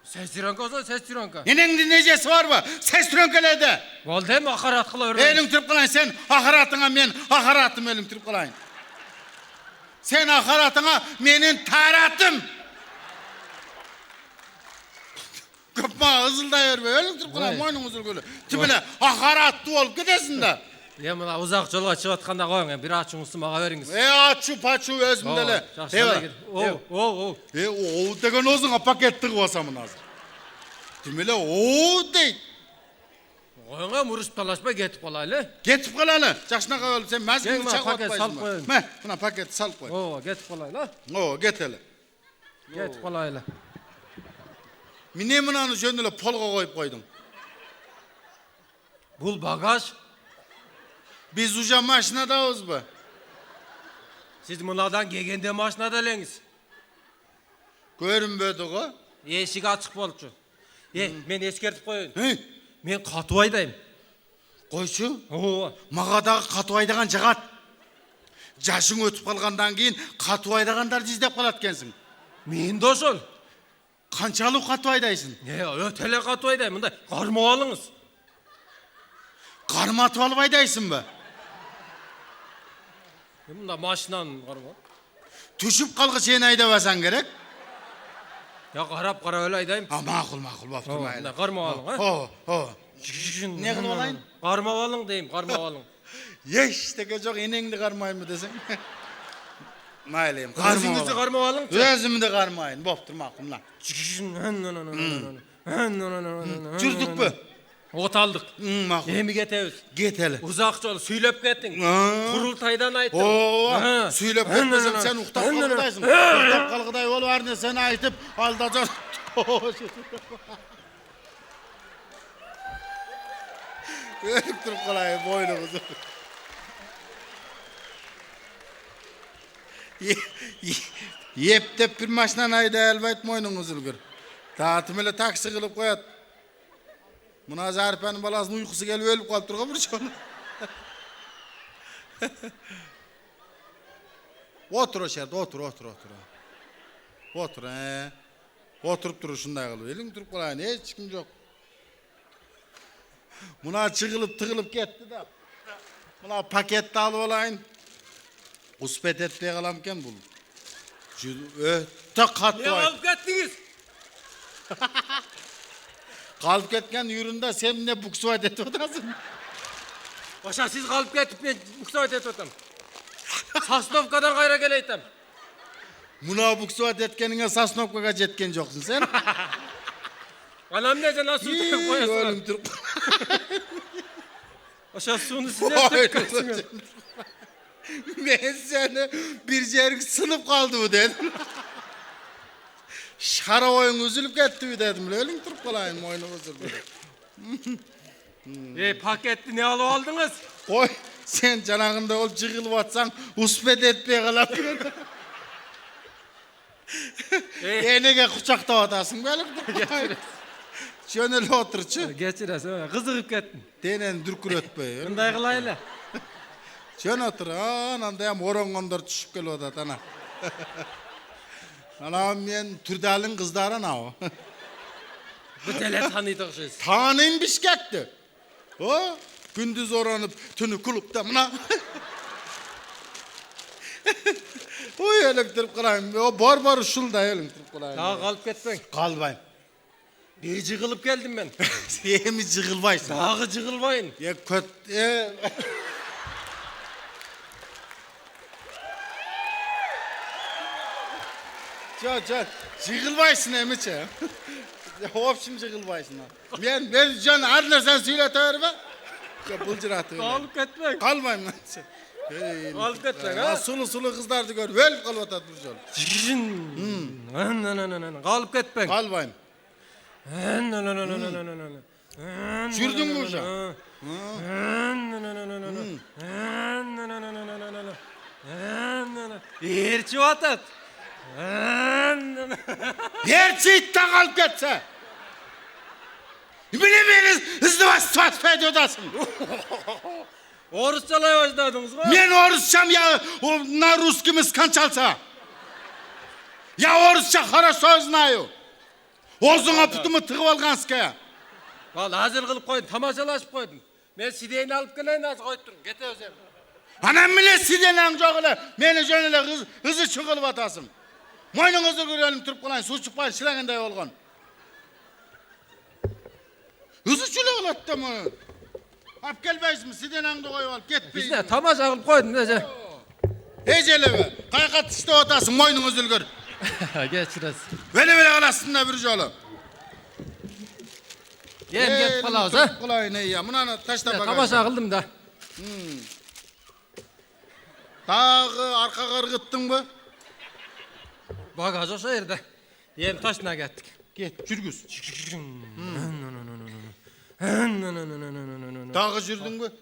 Speaker 2: Ses tiranka olsa ses tiranka.
Speaker 1: Eneğin dinleyicisi var mı? Ses duran kalede.
Speaker 2: Ol değil mi akarat kıla öğrenin.
Speaker 1: Elim tırp kılayın sen ahiratına ben ahiratım elim tırp kılayın. Sen ahiratına benim taratım. Köpma hızıldayır be elim tırp kılayın moynun hızıl gülü. Tübüne ahiratlı olup gidesin de.
Speaker 2: Ya mına uzak jolga çıgatkanda koyun. Bir açınızı mağa veriniz.
Speaker 1: Açu paçu özümdele.
Speaker 2: O.
Speaker 1: O degen ozun pakettik basamın hazır. Tümele o deyt.
Speaker 2: Koyunga muruş talaşma getip kalaylı.
Speaker 1: Getip kalalı. Jaşına kalalım sen
Speaker 2: Gel
Speaker 1: mezgini
Speaker 2: bana
Speaker 1: çak
Speaker 2: paket
Speaker 1: atmayısın
Speaker 2: sal
Speaker 1: mı?
Speaker 2: koyun.
Speaker 1: Buna paket sal koy.
Speaker 2: O getip kalaylı.
Speaker 1: O get hele.
Speaker 2: Getip kalaylı.
Speaker 1: Mine mınanı jönüle polga koyup koydum.
Speaker 2: Bul bagaj.
Speaker 1: Biz uca maşinadayız bu.
Speaker 2: Siz mınadan gegende maşına deleniz.
Speaker 1: Görünmedi o.
Speaker 2: Eşik açık bolupçu. Men eskertip koyun.
Speaker 1: He?
Speaker 2: Men Katıvaydayım.
Speaker 1: Koyçu.
Speaker 2: Oo.
Speaker 1: Mağadağı Katıvaydagan jagat. Jaşın ötüp kalgandan keyin Katıvaydagandar jizdep kalatkensin.
Speaker 2: Men de şol.
Speaker 1: Kançalık Katıvaydaysın?
Speaker 2: Ya ötele Katıvaydayım. Mınday karma alыңыз.
Speaker 1: Karma atıp alıp aydaysın be.
Speaker 2: Mında maşınan karma.
Speaker 1: Düşüp kalgı sen aydabasan gerek.
Speaker 2: Ya qarab qara öyle aydayım.
Speaker 1: Makul baptır maylı.
Speaker 2: Mında karma alың, ha?
Speaker 1: Ne kılıp alayın?
Speaker 2: Karma alың deyim, karma alың.
Speaker 1: Yeşteki çok enengdi karmayın mı desen? Maylıyım.
Speaker 2: Özünüzü karma alың.
Speaker 1: Özümü de karmayın. Baptır makul lan. Çürdük mü?
Speaker 2: Ot aldık.
Speaker 1: Makul.
Speaker 2: Emi getebiz.
Speaker 1: Get hele.
Speaker 2: Uzak jol süylep kettin. Kurultaydan ayttım.
Speaker 1: Oo, süylep ketmesem sen uhtap kalgıdaysın. Uhtap kalgıday ol var ne sen aytıp aldacaksın. Ölüp durup kalayım boynunuzu. Yep tep bir maşınan ayda elbet boynunuzu gör. Dağıtım ile taksi kılıp koyat. Buna Zaripe'nin balasının uykusu gelip ölüp kalıp durga bir çoğunu. Otur o şerde, otur. Otur, Oturup durur şunday kılıp. Elin durup kalayın, hiç kim yok. Buna çıkılıp tıkılıp gitti de. Buna pakette alıp olayın. Uspet etmeye kalamken bul. Öte katlı
Speaker 2: Ne
Speaker 1: ay.
Speaker 2: alıp gettiniz?
Speaker 1: Kalıp ketken yüründe sen ne buksuvat etip otasın?
Speaker 2: Oşa siz kalıp ketip men buksuvat etip otam. Sosnovkadan kayra geleytem.
Speaker 1: Muna buksuvat etkenine Sosnovka'ga jetken joksun sen.
Speaker 2: Anam nece nasıl tutup koyasın?
Speaker 1: Ölüm Türk.
Speaker 2: Oşa sunu size tüpkürsün.
Speaker 1: Ben seni bir yerik sınıp kaldı mı dedim. Şara oyun üzülüp gitti mi dedim. Ölüm Türk kolayın oyunu üzüldü.
Speaker 2: Paketli ne alıp aldınız?
Speaker 1: Koy sen canağında olup çıkılıp atsan uspet etmeye kalap. Enege kucakta atasın böyle. Şöyle oturçu.
Speaker 2: Geçirəsən, qızıqıb getdin.
Speaker 1: Denen dürkür ötpey.
Speaker 2: Bunday qılayla.
Speaker 1: Şöyle otur. Ananda hem orangonlar düşüp geliyor atat ana. Ana men Türdal'ın kızları ana o.
Speaker 2: Bu dele tanıydı oxşayız.
Speaker 1: Tanıyım Bişkek'ti. O gündüz oranıp tünü kulüpte mına. O elektrik kılayım. O bar şulda elektrik kılayım.
Speaker 2: Daha kalıp ketmen.
Speaker 1: Kalbayım.
Speaker 2: Bir cığılıp geldim ben.
Speaker 1: Yemi cıgılbaysın.
Speaker 2: Dağı cığılmayın.
Speaker 1: Ya köt... Can, cıgılbaysın emice. Hop şimdi cıgılbaysın. Ben can her nereden söyletever be. Ya bulcuratı öyle.
Speaker 2: Kalıp ketmen.
Speaker 1: Kalmayayım lan sen.
Speaker 2: Kalıp ketmen ha.
Speaker 1: Sulu kızlardı gör. Vel kalvat at burcu.
Speaker 2: Kalıp ketmen.
Speaker 1: Kalmayayım. Sürdün mü hocam?
Speaker 2: Erçi atat.
Speaker 1: Gerçi itte kalıp getse. Bilemeniz hızlı vasfat fedodasın.
Speaker 2: Orusçalay başladınız mı?
Speaker 1: Men orusçam ya na ruskimiz kançalsa. Ya orusça kara söz nayo. Ozuna putumu tıkıp alganskaya.
Speaker 2: Val hazır kılıp koydun, tamaşalaşıp koydun. Ben sideyini alıp geleyim nasıl koyup durun. Gete özem.
Speaker 1: Anam bile sidenen joğuyla meni jönele hızı çıkılıp atasın. Moynunuzu görelim Türk kolayın su çıkmayın şileğinde olgun. Hızı çıkılıp attı mı? Hap gelmeyiz mi? Sidenen de koyup alıp gitmeyin.
Speaker 2: Biz de tamaşa kılıp koydun nece.
Speaker 1: Eceleve. Kaykat işte otasın moynunuzu gör.
Speaker 2: Geçiriz.
Speaker 1: Böyle kalasında bir jolu.
Speaker 2: Yem get palavuz ha.
Speaker 1: Kolay ne ya? Buna taşta bagaj.
Speaker 2: Tamaşa kıldım da.
Speaker 1: Dağı arka kırgıttın mı?
Speaker 2: Bagaj o yerde. Yem taşına gittik.
Speaker 1: Git, cürgüz. Dağı cürdün mü?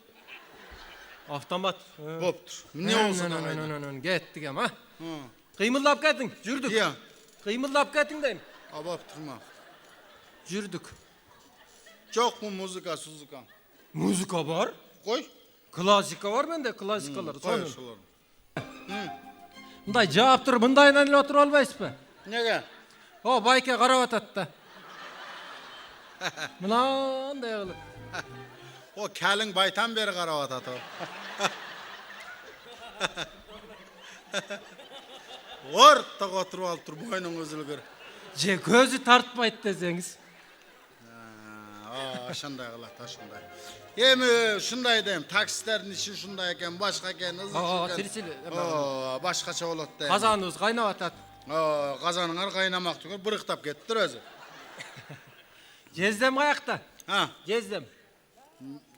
Speaker 2: Avtomat.
Speaker 1: Hoptur. Ne olsun ağayla?
Speaker 2: Gittik ama. Kıymıllap geldin, jürdük.
Speaker 1: Ya.
Speaker 2: Kıymıllap geldin deyim.
Speaker 1: Abaptırma.
Speaker 2: Jürdük.
Speaker 1: Çok mu muzika, suzuka?
Speaker 2: Muzika var.
Speaker 1: Koy.
Speaker 2: Klasika var bende, klasikaları.
Speaker 1: Koy
Speaker 2: Sonra.
Speaker 1: şuları.
Speaker 2: Bunday cevap dur, bundayla otur olmayız mı?
Speaker 1: Nege?
Speaker 2: O bayke karavat attı. Mınan da yağılır.
Speaker 1: O kelin baytan beri karavat atı. Orta oturup alıp dur boynun özülü gör.
Speaker 2: Je gözü tartmaydı deseniz.
Speaker 1: Şunday kılat, şunday. Hem şunday deyim, taksitlerin işi şunday eken, başka eken, hızlı
Speaker 2: Tirisili.
Speaker 1: başkaça olat deyim.
Speaker 2: Kazanınız kaynavat at.
Speaker 1: Kazanınlar kaynamak tükür, bırıktap gettir özü.
Speaker 2: Cezdem ayakta.
Speaker 1: Ha,
Speaker 2: Cezdem.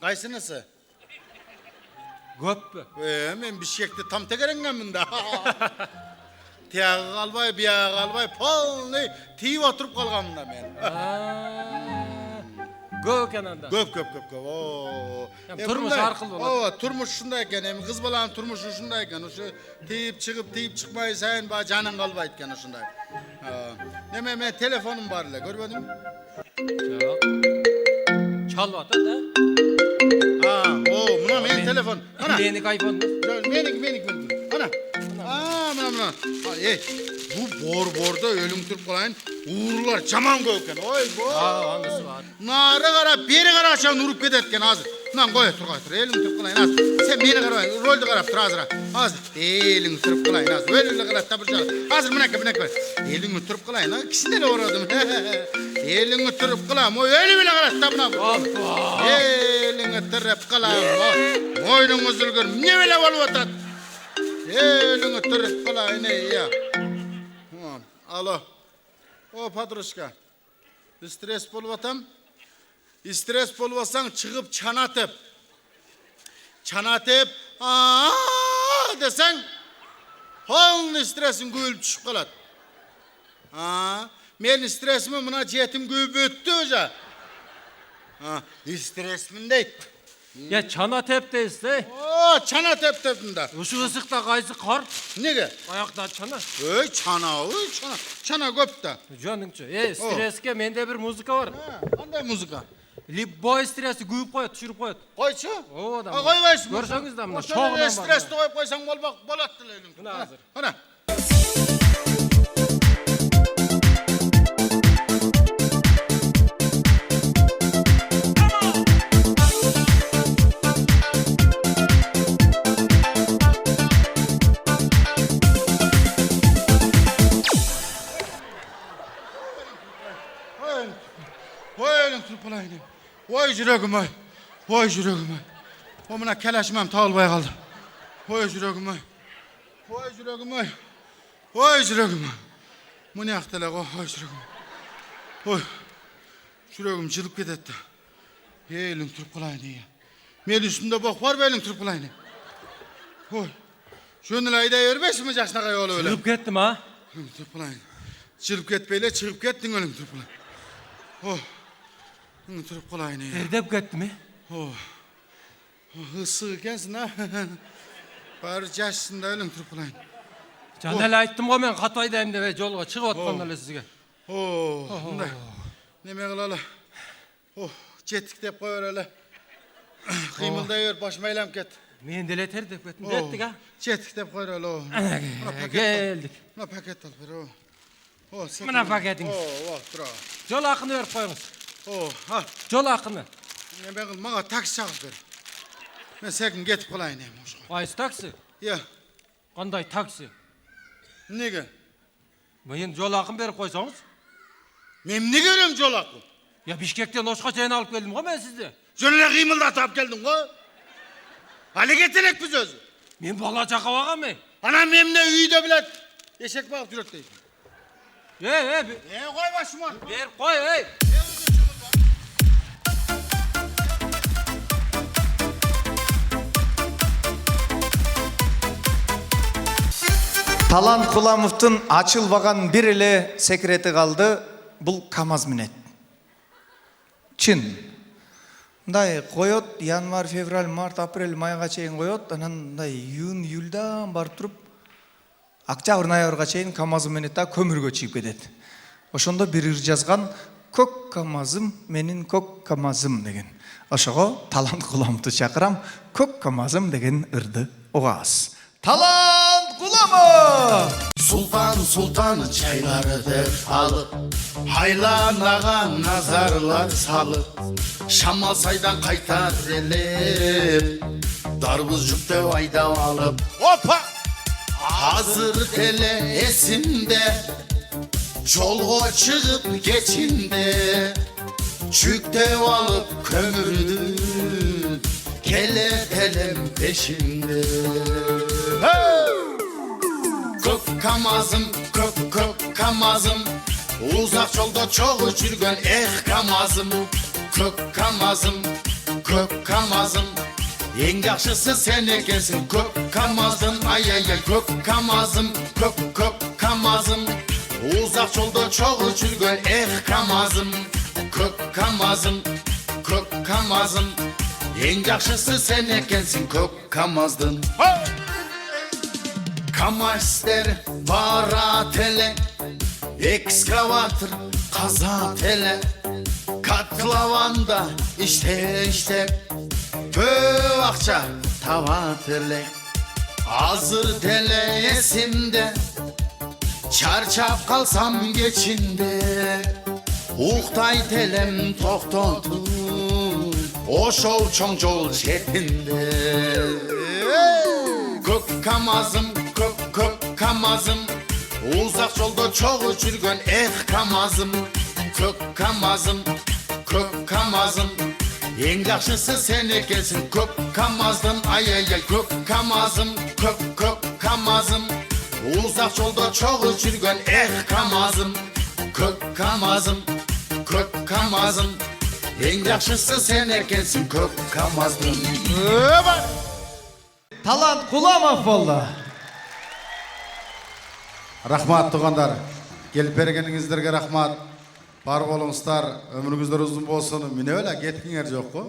Speaker 1: kaysınısı?
Speaker 2: Göp mü?
Speaker 1: Men bir şekilde tam tekerengen de. Tiyağı kalbay, biyağı kalbay, polni tiyip oturup kalgamında men.
Speaker 2: Göp kenanda.
Speaker 1: Göp.
Speaker 2: Turmuş arqıl bolat.
Speaker 1: Turmuş şundayken, hem kız balanın turmuşu şundayken, şu tiyip çıkmayı sayın, bana canın kalbayken şunday. Neme men telefonum var ile, görmedin mi?
Speaker 2: Çalvat at ha.
Speaker 1: Buna men telefon. Ana.
Speaker 2: Lenik iPhone.
Speaker 1: Menik. Ana. Buna. Bu borda ölüm Türk kolayın uğurlar caman gövken. Oy bu.
Speaker 2: Hangisi var?
Speaker 1: Narı kara, beri kara aşağı nurup gedetken hazır. Lan koy otur. Elini tutup kılayın az. Sen beni karayın. Rolde karap dur hazır. Az. Elini tutup kılayın az. Öyle karap da bir şey. Hazır mınaka. Elini tutup kılayın az. Kişileri uğradım. Elini tutup kılayım. Öyle bile karap da buna. Elini tutup kılayım. Oyunun üzülgür. Ne bile olup atat. Elini tutup kılayın. Ya. Alo. O Patruşka. Stres bolup atam. Stres bolbasan çıkıp çanatıp desen onun stresin gülüp düşüp kalat. Men stresimi buna jetim gülüp öttü hoca. Stresimin deyt.
Speaker 2: Ya çana tep deysiz.
Speaker 1: Çanatep tepinde.
Speaker 2: Uşu ısıkta kaysı kar.
Speaker 1: Nege?
Speaker 2: Ayakta çana.
Speaker 1: Çana köp da.
Speaker 2: Canыңчы. Стресске менде bir muzika var.
Speaker 1: Qanday muzika?
Speaker 2: Любой стрессти күйіп қояды, түшіріп қояды.
Speaker 1: Koyçu?
Speaker 2: О, да.
Speaker 1: Koybaysın.
Speaker 2: Көрсеңіз да мына
Speaker 1: Şöyle
Speaker 2: шоғынан бар.
Speaker 1: stresli koyup koysan bolat dileyelim.
Speaker 2: Mına hazır.
Speaker 1: Hana. Koyalım turpalayını. Vay yüreğim ay. Vay yüreğim ay. O mına keleşmem tağılmaya kaldı. Vay yüreğim ay. Vay yüreğim ay. Vay yüreğim ay. Bu ne aktelek o? Vay yüreğim ay. Oy. Yüreğim cılıp gidetti. Elim turpalayını ya. Mel üstünde bok var benim turpalayını. Oy. Şunun ayda yerbeş mi yaşına kaya oğlu öyle?
Speaker 2: Çıkıp kettim ha.
Speaker 1: Turpalayını. Çıkıp ketmeyle çıkıp kettin ölüm turpalayını. Oh. Turup kolayını ya.
Speaker 2: Erdep ketti mi?
Speaker 1: Hısı gelsin ha. Bari yaşsın da ölüm turup kolayını.
Speaker 2: Canel ayttım o men Katay'dayım debe jolga çıkıp atkanlar ele sizge.
Speaker 1: Bunday. Neme kılala. Jettik dep koyar öyle. Kıymıldayır başıma eylem ket.
Speaker 2: Men dele terdep kettim. Dettik ha.
Speaker 1: Jettik dep koyar öyle.
Speaker 2: Geldik.
Speaker 1: Buna paket al bir o.
Speaker 2: Mına paketiniz.
Speaker 1: Dur.
Speaker 2: Jol akını verip koyunuz.
Speaker 1: Ha.
Speaker 2: Jol akını.
Speaker 1: Ben bana taksi çağır ver. Ben sekin getip kolayını.
Speaker 2: Qaysı taksi?
Speaker 1: Ya.
Speaker 2: Qanday taksi?
Speaker 1: Nege?
Speaker 2: Men jol akını berip koysanız.
Speaker 1: Men ne görüyorum jolakı?
Speaker 2: Ya Bişkekten Oşqa çayını alıp geldim go men sizde.
Speaker 1: Jönüne kıymılda tap geldin go. Ali getirek biz özü.
Speaker 2: Men bala çaqa bagam men.
Speaker 1: Anam memne uyuda bilet. Eşek bağıp jürek deydi. Koy başıma.
Speaker 2: Ver koy ey.
Speaker 6: Талант Куламовдун ачылбаган бир эле секрети калды. Бул КамАЗ минет. Чын. Мындай коет, январь, февраль, март, апрель, майга чейин коет. Анан мындай июнь, июльдан барып туруп октябрь, ноябрга чейин КамАЗ менен да көмүргө чыгып кетет. Ошондо бир ыр жазган көк КамАЗым, менин көк КамАЗым деген. Ошого Талант Куламовду чакырам, көк КамАЗым деген ырды угабыз. Талант Куламов!
Speaker 1: Sultan çaylarıdır alıp Haylanağan nazarlar salıp Şamal saydan kaytar elip Darbuzcukta ayda alıp Hoppa! Hazır tele esimde Çolgo çıkıp geçinde Çükte alıp kömürdü Kele telem peşinde Kök kamazım, kök kamazım Uzak yolda çok жүрген kamazım Kök kamazım En yaxşısı sen ekensin kök kamazım Ay kök kamazım, kök kamazım Uzak yolda çok жүрген kamazım Kök kamazım En yaxşısı sen ekensin kök kamazdın Kamazder bara tele Ekskavatör kaza tele Katlavanda işte Böv akça tava tele Hazır tele esimde Çarçap kalsam geçinde Uhtay telem toktotun ошол чоң жол четинде. Көк камазым, көк камазым, узак жолдо чогуу жүргөн камазым. Көк камазым, эң жакшысы сен экенсиң. Көк камаздын, ай-ай-ай, көк камазым, көк камазым, узак жолдо чогуу жүргөн камазым. Көк камазым, эң жакшысы сен экенсиң. Көк камаздын.
Speaker 6: Талант Куламов болду.
Speaker 1: Рахмат тугандар. Келип бергениңиздерге рахмат. Бар болуңуздар, өмүрүңүздөр узун болсун. Міне эле кеткиңер жок го.